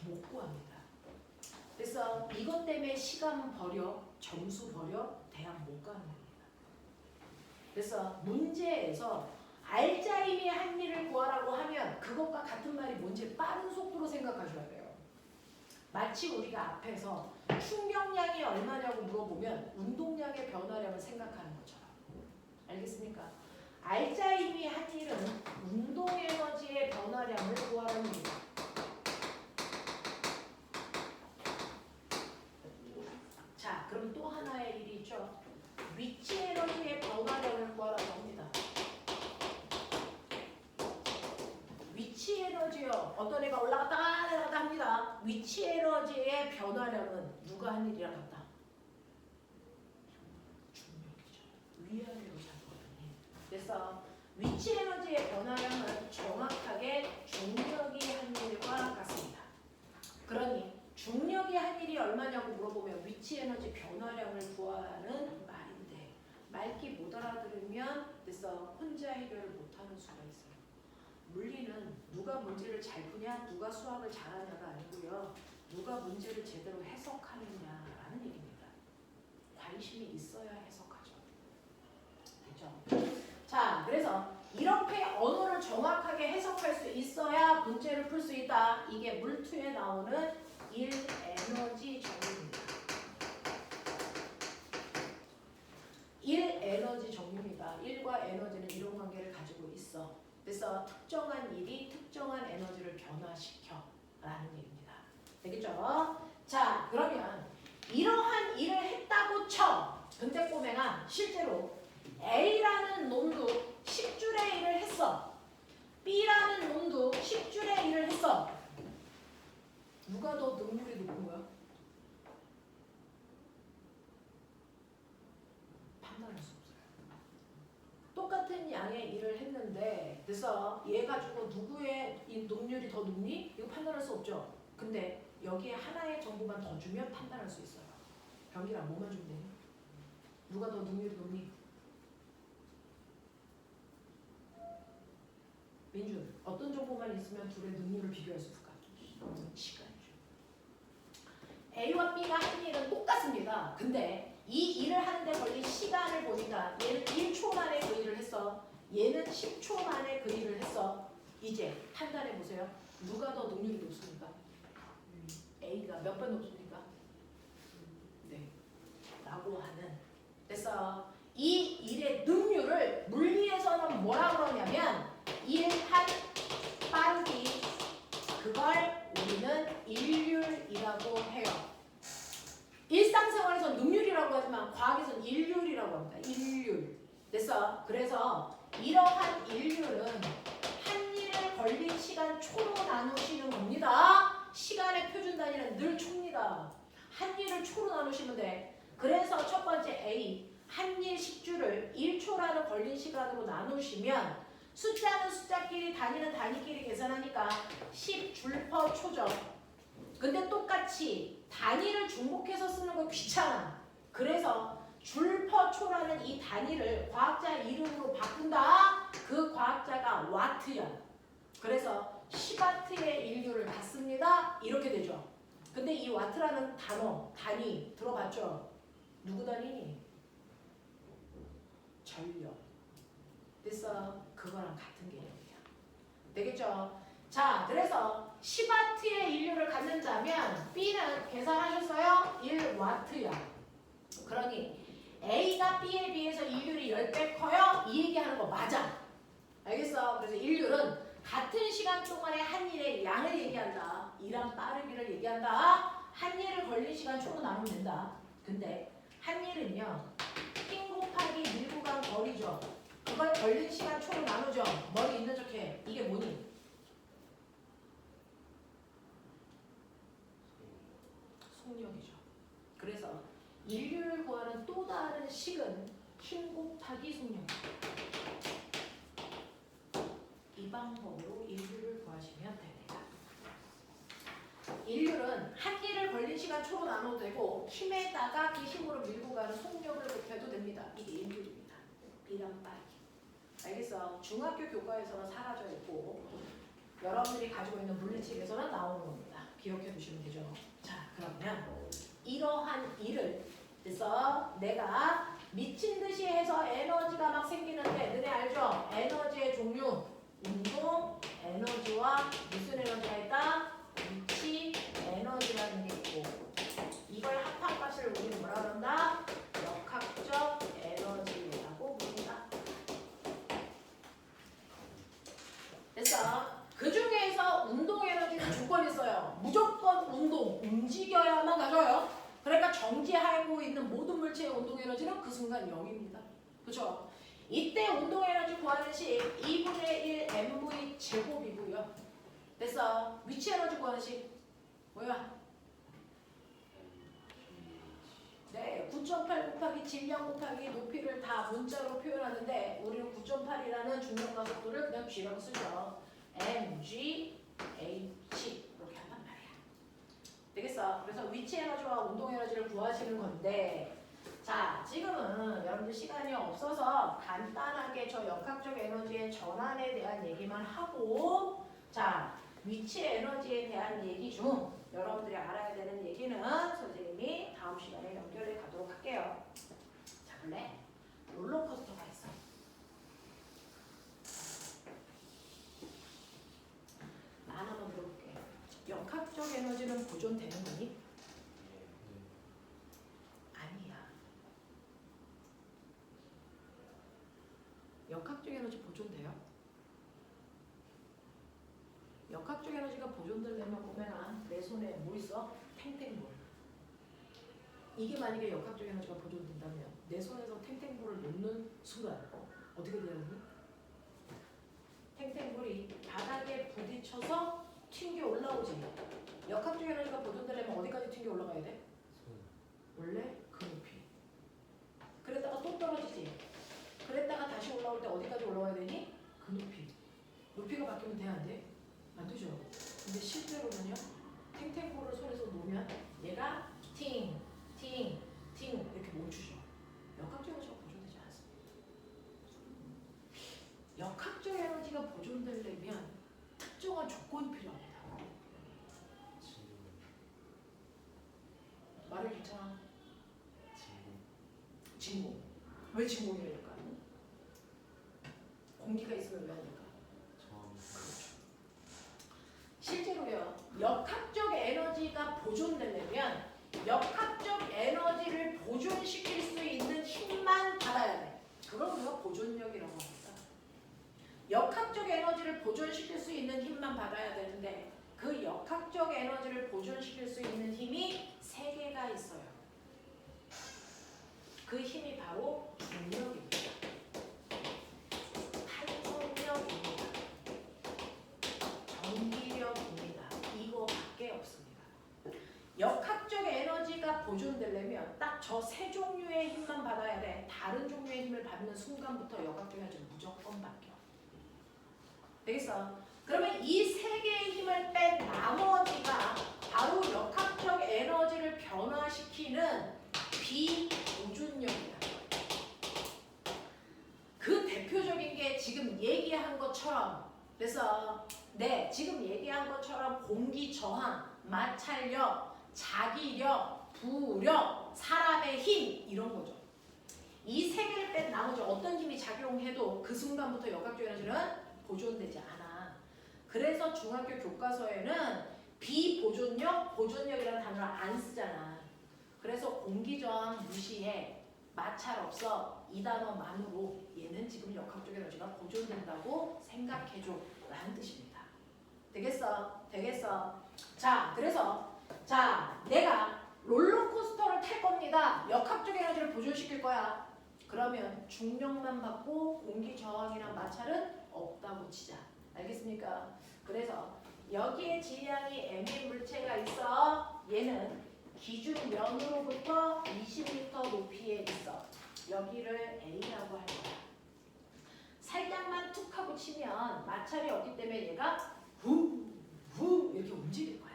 못 구합니다. 그래서 이것 때문에 시간 버려, 점수 버려, 대학 못 가는 겁니다. 그래서 문제에서 알짜 힘이 한 일을 구하라고 하면 그것과 같은 말이 뭔지 빠른 속도로 생각하셔야 돼요. 마치 우리가 앞에서 충격량이 얼마냐고 물어보면 운동량의 변화량을 생각하는 것처럼. 알겠습니까? 알짜 힘이 한 일은 운동 에너지의 변화량을 구하라는 겁니다. 그럼 또 하나의 일이 있죠. 위치 에너지의 변화량을 구하라고 합니다. 위치 에너지요. 어떤 애가 올라갔다가 내려갔다 합니다. 위치 에너지의 변화량은 누가 한 일이랑 같다? 중력이죠. 위아래로 잡거든요. 그래서 위치 에너지의 변화량은 정확하게 중력이 한 일과 같습니다. 그러니 중력이 한 일이 얼마냐고 물어보면 위치 에너지 변화량을 구하라는 말인데 말기 못 알아들으면 그래서 혼자 해결을 못하는 수가 있어요. 물리는 누가 문제를 잘 푸냐, 누가 수학을 잘하냐가 아니고요. 누가 문제를 제대로 해석하느냐라는 얘기입니다. 관심이 있어야 해석하죠. 그렇죠? 자, 그래서 이렇게 언어를 정확하게 해석할 수 있어야 문제를 풀 수 있다. 이게 물투에 나오는 1 에너지 정리입니다. 1 에너지 정리입니다. 1과 에너지는 이런 관계를 가지고 있어. 그래서 특정한 일이 특정한 에너지를 변화시켜 라는 얘기입니다. 되겠죠? 자, 그러면 이러한 일을 했다고 쳐. 근데 꼬맹아 실제로 A라는 놈도 10줄의 일을 했어. B라는 놈도 10줄의 일을 했어. 누가 더 능률이 높은 거야? 판단할 수 없어요. 똑같은 양의 일을 했는데 그래서 얘 가지고 누구의 이 능률이 더 높니? 이거 판단할 수 없죠. 근데 여기에 하나의 정보만 더 주면 판단할 수 있어요. 병기랑 뭐만 주면 되니? 누가 더 능률이 높니? 민준, 어떤 정보만 있으면 둘의 능률을 비교할 수 있을까? 시간이죠. A와 B가 한 일은 똑같습니다. 근데 이 일을 하는데 걸린 시간을 보니까 얘는 1초 만에 그 일을 했어. 얘는 10초 만에 그 일을 했어. 이제 판단해 보세요. 누가 더 능률이 높습니까? A가 몇 번 높습니까? 네. 라고 하는. 그래서 이 일의 능률을 물리에서는 뭐라 그러냐면 일한 빠르기 그걸 우리는 일률이라고 해요. 일상생활에서는 능률이라고 하지만 과학에서는 일률이라고 합니다. 일률. 그래서 이러한 일률은 한 일을 걸린 시간 초로 나누시는 겁니다. 시간의 표준 단위는 늘 초입니다. 한 일을 초로 나누시면 돼. 그래서 첫 번째 A 한 일 10주를 1초라는 걸린 시간으로 나누시면 숫자는 숫자끼리 단위는 단위끼리 계산하니까 10줄 퍼 초죠. 근데 똑같이 단위를 중복해서 쓰는 거 귀찮아. 그래서 줄 퍼 초라는 이 단위를 과학자 이름으로 바꾼다. 그 과학자가 와트야. 그래서 10와트의 인류를 갖습니다. 이렇게 되죠. 근데 이 와트라는 단어, 단위 들어봤죠? 누구 단위니? 전력. 그래서 그거랑 같은 개념이야. 되겠죠? 자, 그래서 10와트의 인류를 갖는다면 B는 계산하셨어요? 1와트야. 그러니 A가 B에 비해서 인류이 10배 커요? 이 얘기하는 거 맞아. 알겠어? 그래서 인류는 같은 시간 동안에 한 일의 양을 얘기한다. 일한 빠르기를 얘기한다. 한 일을 걸린 시간 초로 나누면 된다. 근데 한 일은요. 힘 곱하기 밀구간 거리죠. 그걸 걸린 시간 초로 나누죠. 머리 있는 척해. 이게 뭐니? 속력이죠. 그래서 인류를 구하는 또 다른 식은 힘 곱하기 속력입니다. 이 방법으로 인류를 구하시면 됩니다. 인류는 한 일을 걸린 시간 초로 나눠도 되고 힘에다가 그 힘으로 밀고 가는 속력을 곱해도 됩니다. 이게 인류입니다. B랑 빠르기. 알겠어? 중학교 교과에서는 사라져 있고 여러분들이 가지고 있는 물리책에서는 나오는 겁니다. 기억해 두시면 되죠. 자, 그러면 이러한 일을 그래서 내가 미친 듯이 해서 에너지가 막 생기는데 너네 알죠? 에너지의 종류 운동 에너지와 무슨 에너지가 있다? 위치 에너지라는 게 있고 이걸 합합값을 우리는 뭐라 그런다? 역학적 에너지라고 부른다. 그래서 그 중에서 운동 에너지는 조건이 있어요. 무조건 운동, 움직여야만 가져요. 그러니까 내가 정지하고 있는 모든 물체의 운동 에너지는 그 순간 0입니다. 그죠? 이때 운동 에너지 구하는 식 2분의 1 mv 제곱이고요. 됐어. 위치 에너지 구하는 식 뭐야? 네, 9.8 곱하기 질량 곱하기 높이를 다 문자로 표현하는데 우리는 9.8이라는 중력 가속도를 그냥 G라고 쓰죠. mg, h 이렇게 한단 말이야. 되겠어? 그래서 위치 에너지와 운동 에너지를 구하시는 건데 자, 지금은 여러분들 시간이 없어서 간단하게 저 역학적 에너지의 전환에 대한 얘기만 하고 자, 위치 에너지에 대한 얘기 중 여러분들이 알아야 되는 얘기는 선생님이 다음 시간에 연결해 가도록 할게요. 자, 원래 롤러코스터가 있어. 하나만 물어볼게. 역학적 에너지는 보존되는 거니? 아니야. 역학적 에너지 보존돼요? 역학적 에너지가 보존되려면 보면 내 손에 뭐 있어? 탱탱볼. 이게 만약에 역학적 에너지가 보존된다면 내 손에서 탱탱볼을 놓는 순간 어떻게 되니? 탱탱볼이 바닥에 부딪혀서 튕겨 올라오지. 역학적 에너지가 보존되려면 어디까지 튕겨 올라가야 돼? 원래 그 높이. 그랬다가 또 떨어지지. 그랬다가 다시 올라올 때 어디까지 올라와야 되니? 그 높이. 높이가 바뀌면 돼, 안 돼? 안 되죠. 근데 실제로는요, 탱탱볼을 손에서 놓으면 얘가 팅, 팅, 팅 이렇게 멈추죠. 역학적 에너지가 보존되지 않습니다. 역학적 에너지가 보존되려면 특정한 조건이 필요합니다. 말을 괜찮아? 진공. 왜 진공이라 할까? 공기가 있으면 왜 안 될까? 실제로요, 역학적 에너지가 보존되려면 역학적 에너지를 보존시킬 수 있는 힘만 받아야 돼. 그걸 우리가 보존력이라고 합니다. 역학적 에너지를 보존시킬 수 있는 힘만 받아야 되는데 그 역학적 에너지를 보존시킬 수 있는 힘이 3개가 있어요. 그 힘이 바로 중력입니다. 탄성력입니다. 전기력입니다. 이거밖에 없습니다. 역학적 에너지가 보존되려면 딱 저 3종류의 힘만 받아야 돼. 다른 종류의 힘을 받는 순간부터 역학적 에너지는 무조건 바뀌어. 되겠어? 그러면 이 3개의 힘을 뺀 나머지가 바로 역학적 에너지를 변화시키는 비보존력이다. 그 대표적인 게 지금 얘기한 것처럼 그래서 네, 지금 얘기한 것처럼 공기 저항, 마찰력, 자기력, 부력, 사람의 힘 이런 거죠. 이 3개를 뺀 나머지 어떤 힘이 작용해도 그 순간부터 역학적 에너지는 보존되지 않아. 그래서 중학교 교과서에는 비보존력, 보존력이라는 단어를 안 쓰잖아. 그래서 공기저항 무시해. 마찰 없어. 이 단어만으로 얘는 지금 역학적 에너지가 보존된다고 생각해줘 라는 뜻입니다. 되겠어? 되겠어? 자, 그래서 자, 내가 롤러코스터를 탈 겁니다. 역학적 에너지를 보존시킬 거야. 그러면 중력만 받고 공기 저항이나 마찰은 없다고 치자. 알겠습니까? 그래서 여기에 질량이 m인 물체가 있어. 얘는 기준 면으로부터 20m 높이에 있어. 여기를 A라고 할 거야. 살짝만 툭 하고 치면 마찰이 없기 때문에 얘가 후 이렇게 움직일 거야.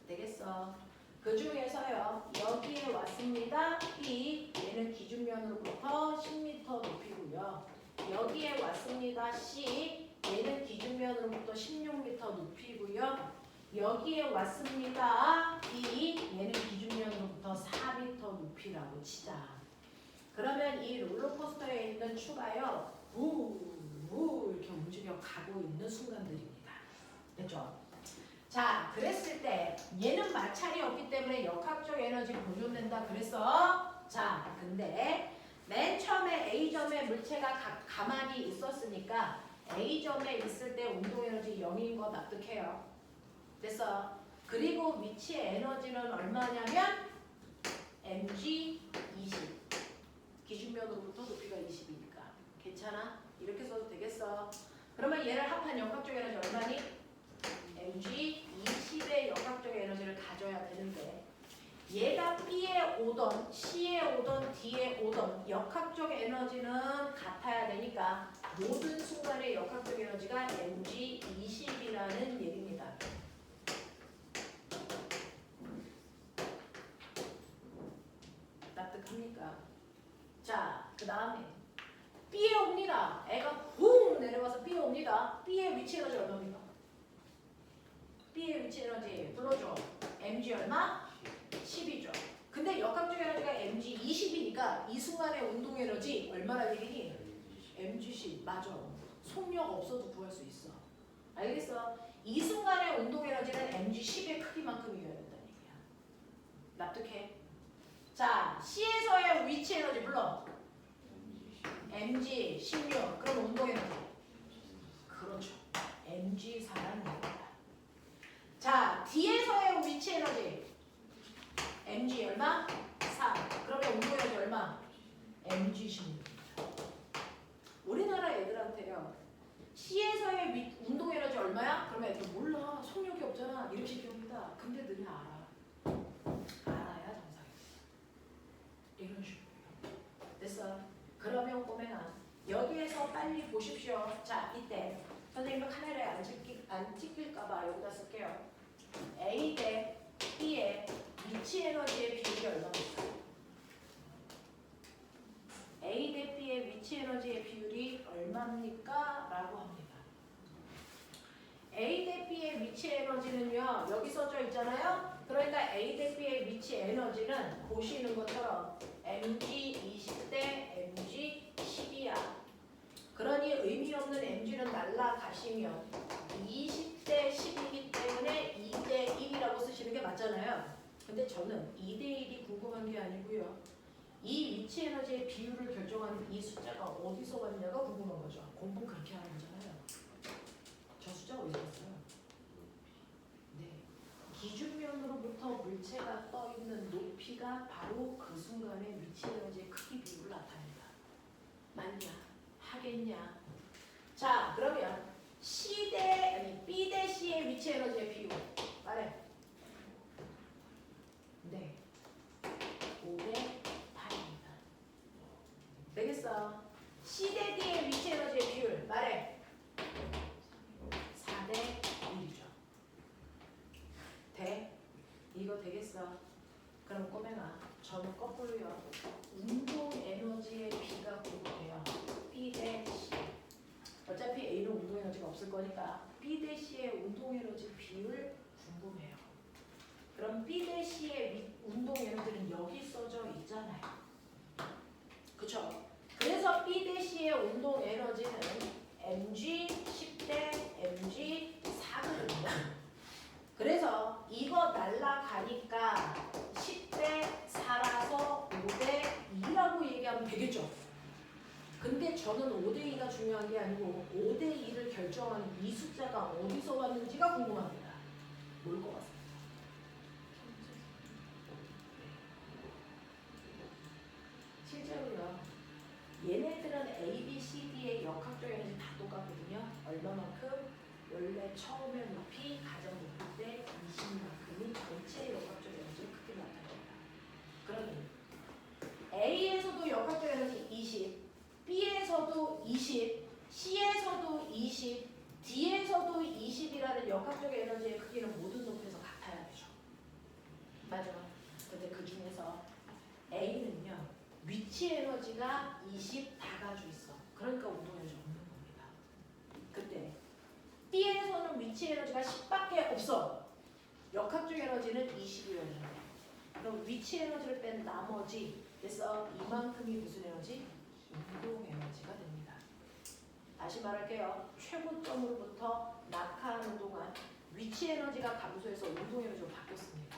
되겠어? 그 중에서요, 여기에 왔습니다. B, 얘는 기준면으로부터 10m 높이고요. 여기에 왔습니다. C, 얘는 기준면으로부터 16m 높이고요. 여기에 왔습니다. D, 얘는 기준면으로부터 4m 높이라고 치자. 그러면 이 롤러코스터에 있는 추가요, 우 이렇게 움직여 가고 있는 순간들입니다. 됐죠? 자, 그랬을 때 얘는 마찰이 없기 때문에 역학적 에너지 보존된다 그랬어. 자, 근데 맨 처음에 A점에 물체가 가만히 있었으니까 A점에 있을 때 운동 에너지 0인 거 납득해요. 됐어. 그리고 위치 에너지는 얼마냐면 mg 20. 기준면으로부터 높이가 20이니까. 괜찮아? 이렇게 써도 되겠어. 그러면 얘를 합한 역학적 에너지 얼마니? mg 20의 역학적 에너지를 가져야 되는데 얘가 B에 오던 C에 오던 D에 오던 역학적 에너지는 같아야 되니까 모든 순간의 역학적 에너지가 mg 20이라는 얘기입니다. 납득합니까? 자, 그 다음에 B에 옵니다. 애가 훅 내려와서 B에 옵니다. B의 위치 에너지 얼마입니까? B의 위치 에너지 불러줘. mg 얼마? 10이죠. 근데 역학적 에너지가 mg 20이니까 이 순간의 운동 에너지 얼마나 얘기니? mg 10. 맞아. 속력 없어도 구할 수 있어. 알겠어? 이 순간의 운동 에너지는 mg 10의 크기만큼이어야 된다는 얘기야. 납득해? 자, C에서의 위치 에너지 불러. mg 16. 그럼 운동 에너지. 그렇죠. mg 4라는 얘기야. 자, D에서의 위치 에너지. mg 얼마? 4. 그러면 운동 에너지 얼마? mg 16입니다. 우리나라 애들한테요. C에서의 운동 에너지 얼마야? 그러면 애들 몰라. 속력이 없잖아. 이렇게 얘기합니다. 근데 너네 알아. 알아야 정상이야. 이런 식으로. 됐어? 그러면 꼬맹아 여기에서 빨리 보십시오. 자, 이때 선생님은 카메라에 안 찍힐까봐 여기다 쓸게요. A 대 B의 위치 에너지의 비율이 얼마입니까? A 대 B의 위치 에너지의 비율이 얼마입니까? 라고 합니다. A 대 B의 위치 에너지는요. 여기 써져 있잖아요. 그러니까 A 대 B의 위치 에너지는 보시는 것처럼 mg 20 대 mg 10이야. 그러니 의미 없는 mg는 날라가시면 20 대 10이기 때문에 2 대 1이라고 쓰시는 게 맞잖아요. 근데 저는 2 대 1이 궁금한 게 아니고요. 이 위치 에너지의 비율을 결정하는 이 숫자가 어디서 왔냐가 궁금한 거죠. 공부 그렇게 하는 거잖아요. 저 숫자 어디서 왔어요? 네. 기준면으로부터 물체가 떠 있는 높이가 바로 그 순간의 위치 에너지의 크기 비율을 나타낸다. 맞냐? 하겠냐? 자, 그러면 B 대 C의 위치 에너지의 비율 말해. 네. 5대 8입니다. 되겠어? C 대 D의 위치 에너지의 비율 말해. 4대 1이죠. 돼? 이거 되겠어? 그럼 꼬맹아 저는 거꾸로요. 운동 에너지의 B가 궁금해요. B 대 C. 어차피 A는 운동 에너지가 없을 거니까 B 대 C의 운동 에너지 비율 궁금해요. 그럼 B 대 C의 운동 에너지는 여기 써져 있잖아요. 그쵸? 그래서 B 대 C의 운동 에너지는 mg 10대 mg 4거든요. 그래서 이거 날라가니까 10대 4라서 5대 2라고 얘기하면 되겠죠. 근데 저는 5대 2가 중요한 게 아니고 5대 2를 결정하는 이 숫자가 어디서 왔는지가 궁금합니다. 뭘 것 같습니다. 실제로요. 얘네들은 A, B, C, D의 역학적 에너지 다 똑같거든요. 얼마만큼? 원래 처음에 높이 가장 높을 때 20만큼이 전체 역학적 에너지를 크게 나타냅니다. 그러면 A에서도 역학적 에너지 20, B에서도 20, C에서도 20, D에서도 20이라는 역학적 에너지의 크기는 모든 높이에서 같아야 되죠. 맞아. 근데 그 중에서 A는요. 위치 에너지가 20 다 가지고 있어. 그러니까 운동 에너지 없는 겁니다. 근데 B에서는 위치 에너지가 10밖에 없어. 역학적 에너지는 20이었는데 그럼 위치 에너지를 뺀 나머지 그래서 이만큼이 무슨 에너지? 운동 에너지가 됩니다. 다시 말할게요. 최고점으로부터 낙하하는 동안 위치 에너지가 감소해서 운동 에너지로 바뀌었습니다.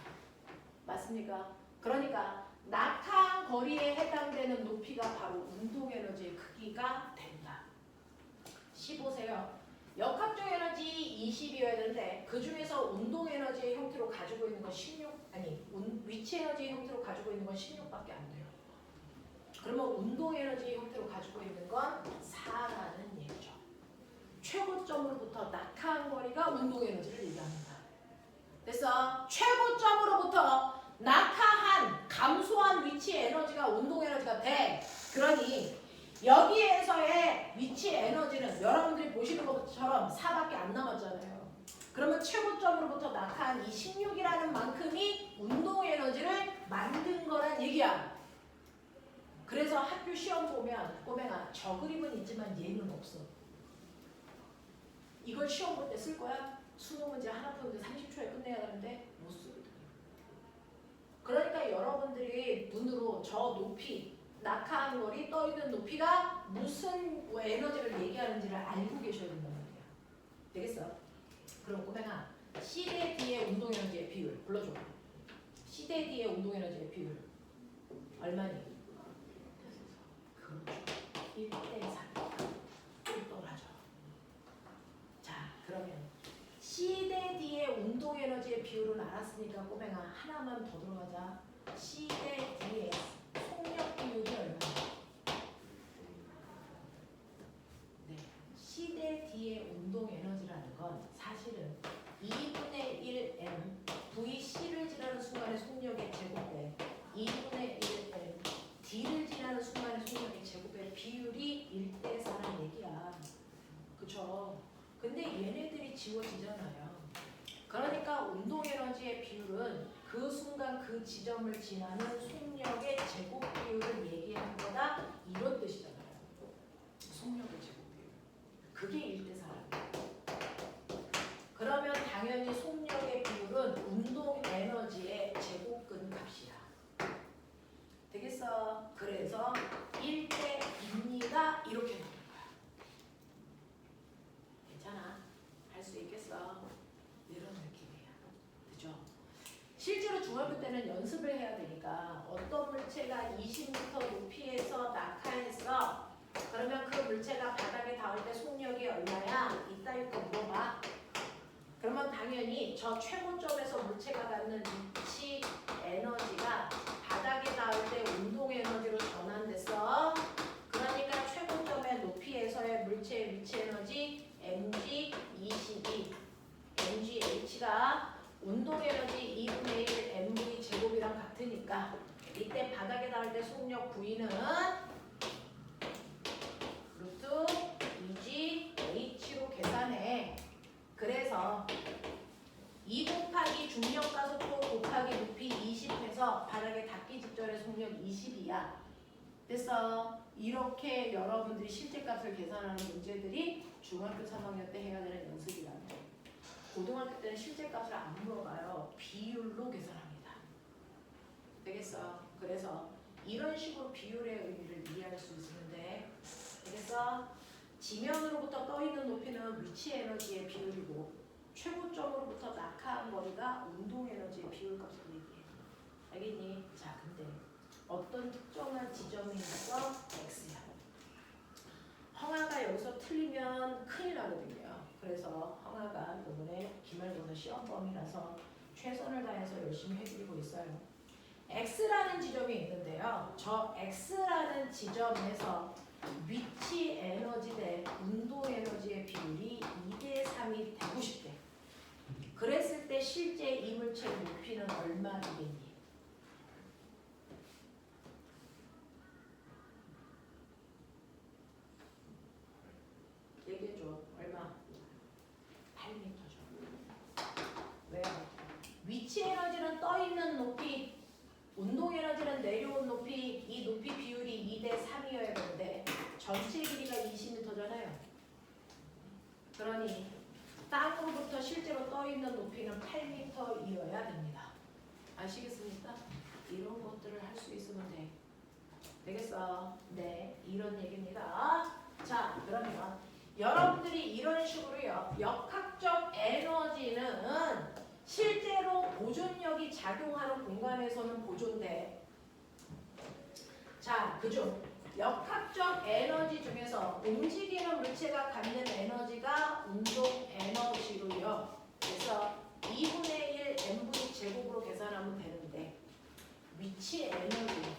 맞습니까? 그러니까 낙하한 거리에 해당되는 높이가 바로 운동 에너지의 크기가 된다. 15세요. 역학적 에너지 20이어야 되는데 그 중에서 운동 에너지의 형태로 가지고 있는 건 16, 아니 위치 에너지의 형태로 가지고 있는 건 16밖에 안 돼요. 그러면 운동 에너지의 형태로 가지고 있는 건 4라는 얘기죠. 최고점으로부터 낙하한 거리가 운동 에너지를 얘기합니다. 그래서 최고점으로부터 낙하한 감소한 위치 에너지가 운동 에너지가 돼. 그러니 여기에서의 위치 에너지는 여러분들이 보시는 것처럼 4밖에 안 남았잖아요. 그러면 최고점으로부터 낙하한 이 16이라는 만큼이 운동 에너지를 만든 거란 얘기야. 그래서 학교 시험 보면 꼬맹아 저 그림은 있지만 얘는 없어. 이걸 시험 볼 때 쓸 거야? 수능 문제 하나 푸는데 30초에 끝내야 되는데 못 쓰거든. 그러니까 여러분들이 눈으로 저 높이 낙하한 거리 떠있는 높이가 무슨 에너지를 얘기하는지를 알고 계셔야 된단 말이야. 되겠어? 그럼 꼬맹아 C 대 D의 운동 에너지의 비율 불러줘. C 대 D의 운동 에너지의 비율 얼마니? 그렇죠. 1대 3. 똘똘하죠. 자 그러면 C 대 D의 운동 에너지의 비율은 알았으니까 꼬맹아 하나만 더 들어가자. C 대 D의 속력 비율이 얼마나? 네, C 대 D의 운동 에너지라는 건 사실은 2분의 1m VC를 지나는 순간의 속력의 제곱배 2분의 1m D를 지나는 순간의 속력의 제곱의 비율이 1대 4라는 얘기야. 그쵸? 근데 얘네들이 지워지잖아요. 그러니까 운동 에너지의 비율은 그 순간 그 지점을 지나는 속력의 제곱 비율을 얘기하는 거다. 이런 뜻이잖아요. 속력의 제곱 비율. 그게 1대 4라는 그러면 당연히 속력의 비율은 운동 에너지의 제곱근 값이야. 되겠어? 그래서 1대 2입니다. 이렇게 나오는 거야. 괜찮아? 할 수 있겠어? 이런 느낌이야. 그죠? 실제로 중학교 때는 연습을 해야 되니까 어떤 물체가 20m 높이에서 낙하했어. 그러면 그 물체가 바닥에 닿을 때 속력이 얼마야? 이따위 거 물어봐. 그러면 당연히 저 최고점에서 물체가 갖는 위치 에너지가 바닥에 닿을 때 운동 에너지로 전환됐어. 그러니까 최고점의 높이에서의 물체의 위치 에너지 mg 22, mgh가 운동 에너지 2분의 1 mv 제곱이랑 같으니까 이때 바닥에 닿을 때 속력 V는 루트 2gH로 계산해. 그래서 2 곱하기 중력가속도 곱하기 높이 20해서 바닥에 닿기 직전의 속력 20이야. 됐어? 이렇게 여러분들이 실제값을 계산하는 문제들이 중학교 3학년 때 해야 되는 연습이라는 거예요. 고등학교 때는 실제값을 안 물어봐요. 비율로 계산합니다. 되겠어? 그래서 이런 식으로 비율의 의미를 이해할 수 있으면 돼. 되겠어? 지면으로부터 떠있는 높이는 위치 에너지의 비율이고 최고점으로부터 낙하한 거리가 운동 에너지의 비율 값을 얘기해. 알겠니? 자, 근데 어떤 특정한 지점이 있어? X야. 허가가 여기서 틀리면 큰일 나거든요. 그래서 허가가 이번에 기말고사 시험 범위라서 최선을 다해서 열심히 해드리고 있어요. X라는 지점이 있는데요. 저 X라는 지점에서 위치 에너지 대 운동 에너지의 비율이 2대 3이 되고 싶대. 그랬을 때 실제 이물체의 높이는 얼마이겠니? 얘기해줘. 얼마? 8m죠. 왜요? 위치 에너지는 떠있는 높이, 운동 에너지는 내려온 높이, 이 높이 비율이 2대 3이어야 되는데 전체 길이가 20m잖아요. 그러니 땅으로부터 실제로 떠있는 높이는 8m이어야 됩니다. 아시겠습니까? 이런 것들을 할 수 있으면 돼. 되겠어? 네, 이런 얘기입니다. 자, 그러면 여러분들이 이런 식으로요. 역학적 에너지는 실제로 보존력이 작용하는 공간에서는 보존돼. 자, 그중 역학적 에너지 중에서 움직이는 물체가 갖는 에너지가 운동 에너지로요. 그래서 2분의 1 mv 제곱으로 계산하면 되는데 위치 에너지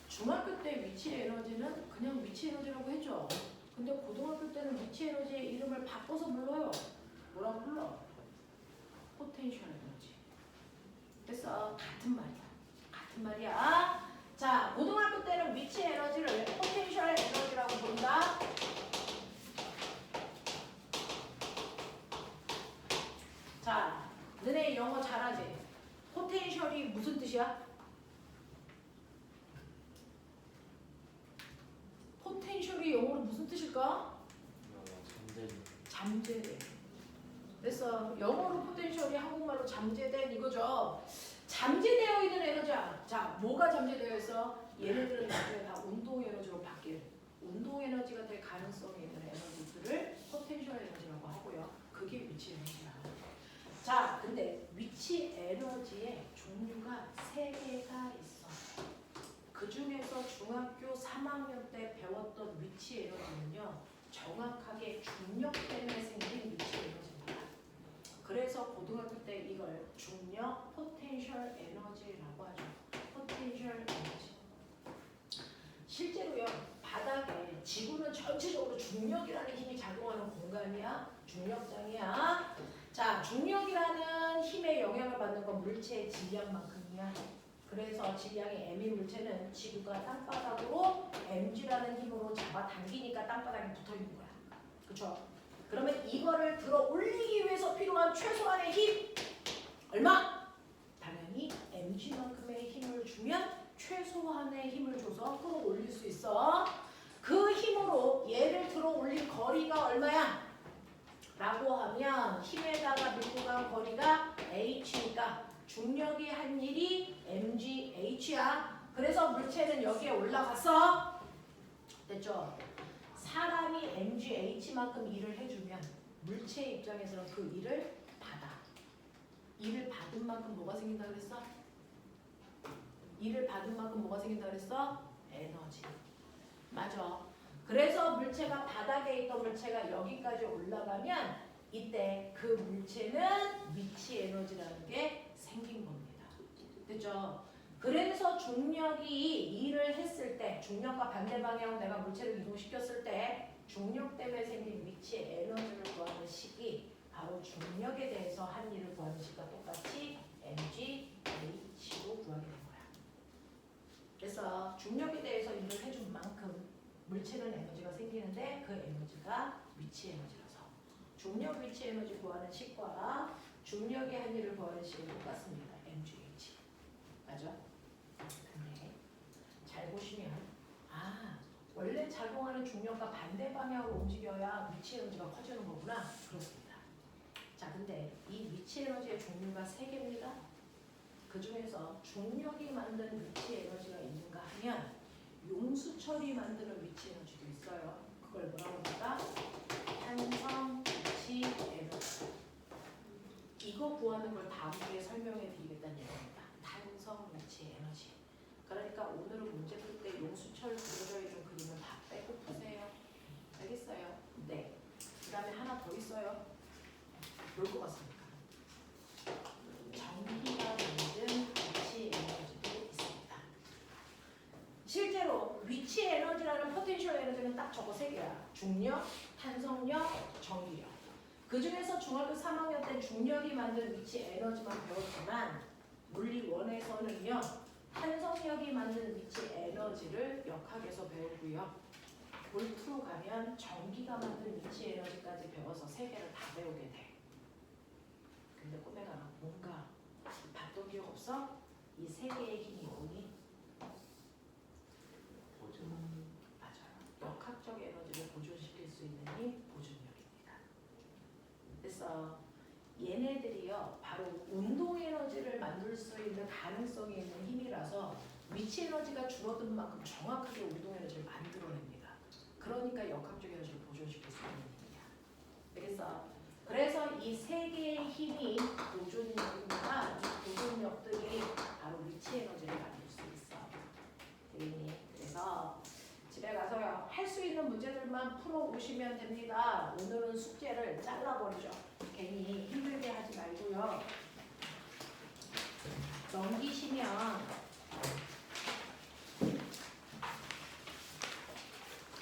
중학교 때 위치 에너지는 그냥 위치 에너지라고 해줘. 근데 고등학교 때는 위치 에너지의 이름을 바꿔서 불러요. 뭐라고 불러? 포텐셜 에너지. 됐어. 같은 말이야. 같은 말이야. 자, 고등학교 때는 위치 에너지를 포텐셜 에너지라고 부른다. 자, 너네 영어 잘하지? 포텐셜이 무슨 뜻이야? 포텐셜이 영어로 무슨 뜻일까? 잠재된. 됐어. 영어로 포텐셜이 한국말로 잠재된 이거죠. 잠재되어 있는 에너지야. 자, 뭐가 잠재되어 있어? 얘네들은 나중에 다 운동 에너지로 바뀔. 운동 에너지가 될 가능성이 있는 에너지들을 포텐셜 에너지라고 하고요. 그게 위치 에너지야. 자, 근데 위치 에너지의 종류가 3개가 있어. 그 중에서 중학교 3학년 때 배웠던 위치 에너지는요, 정확하게 중력 때문에 생긴 위치 에너지입니다. 그래서 고등학교 때 이걸 중력 포텐셜 에너지라고 하죠. 포텐셜 에너지. 실제로요, 바닥에 지구는 전체적으로 중력이라는 힘이 작용하는 공간이야. 중력장이야. 자, 중력이라는 힘에 영향을 받는 건 물체의 질량만큼이야. 그래서 질량의 m인 물체는 지구가 땅바닥으로 mg라는 힘으로 잡아당기니까 땅바닥에 붙어있는 거야. 그쵸? 그러면 이거를 들어 올리기 위해서 필요한 최소한의 힘 얼마? 당연히 mg만큼의 힘을 주면 최소한의 힘을 줘서 끌어올릴 수 있어. 그 힘으로 얘를 들어 올린 거리가 얼마야? 라고 하면 힘에다가 밀고 간 거리가 h니까 중력이 한 일이 mgh야. 그래서 물체는 여기에 올라갔어. 됐죠? 사람이 mgh만큼 일을 해주면 물체 입장에서는 그 일을 받아. 일을 받은 만큼 뭐가 생긴다 그랬어? 일을 받은 만큼 뭐가 생긴다 그랬어? 에너지. 맞아. 그래서 물체가 바닥에 있던 물체가 여기까지 올라가면 이때 그 물체는 위치 에너지라는 게 생긴 겁니다. 됐죠? 그래서 중력이 일을 했을 때, 중력과 반대 방향으로 내가 물체를 이동시켰을 때 중력 때문에 생긴 위치 에너지를 구하는 식이 바로 중력에 대해서 한 일을 구하는 식과 똑같이 mg, h로 구하게 된 거야. 그래서 중력에 대해서 일을 해준 만큼 물체는 에너지가 생기는데 그 에너지가 위치 에너지라서 중력 위치 에너지 구하는 식과 중력의 한 일을 구하는 식은 똑같습니다. mgh. 맞아? 근데 잘 보시면 원래 작용하는 중력과 반대 방향으로 움직여야 위치 에너지가 커지는 거구나. 그렇습니다. 자, 근데 이 위치 에너지의 종류가 3개입니다. 그 중에서 중력이 만든 위치 에너지가 있는가 하면 용수철이 만드는 위치 에너지도 있어요. 그걸 뭐라고 할까? 탄성 위치 에너지. 이거 구하는 걸 다음 주에 설명해 드리겠다는 얘기입니다. 탄성 위치 에너지. 그러니까 오늘은 문제 풀 때 용수철 그려져 있는 그림을 다 빼고 푸세요. 알겠어요? 네. 그 다음에 하나 더 있어요. 뭘 것 같습니까? 전기가 만든 위치 에너지도 있습니다. 실제로 위치 에너지라는 포텐셜 에너지는 딱 저거 3개야. 중력, 탄성력, 전기력. 그 중에서 중학교 3학년 때 중력이 만든 위치 에너지만 배웠지만 물리 1에서는요. 탄성력이 만든 위치 에너지를 역학에서 배우고요. 볼트로 가면 전기가 만든 위치 에너지까지 배워서 3개를 다 배우게 돼. 근데 꼬맹아 뭔가 봤던 기억 없어? 이 3개의 힘이 뭐니? 맞아요. 역학적 에너지를 보존시킬 수 있는 힘, 보존력입니다. 그래서 얘네들이요 바로 운동 에너지를 만들 수 있는 가능성이 있는 힘이라서 위치 에너지가 줄어든 만큼 정확하게 운동 에너지를 만들어냅니다. 그러니까 역학적 에너지를 보존시킬 수 있는 힘이야. 그래서 이 3개의 힘이 보존력입니다. 이 보존력들이 바로 위치 에너지를 만듭니다. 해보시면 됩니다. 오늘은 숙제를 잘라버리죠. 괜히 힘들게 하지 말고요. 넘기시면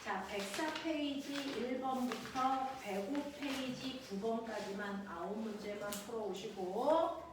자 104페이지 1번부터 105페이지 9번까지만 9문제만 풀어오시고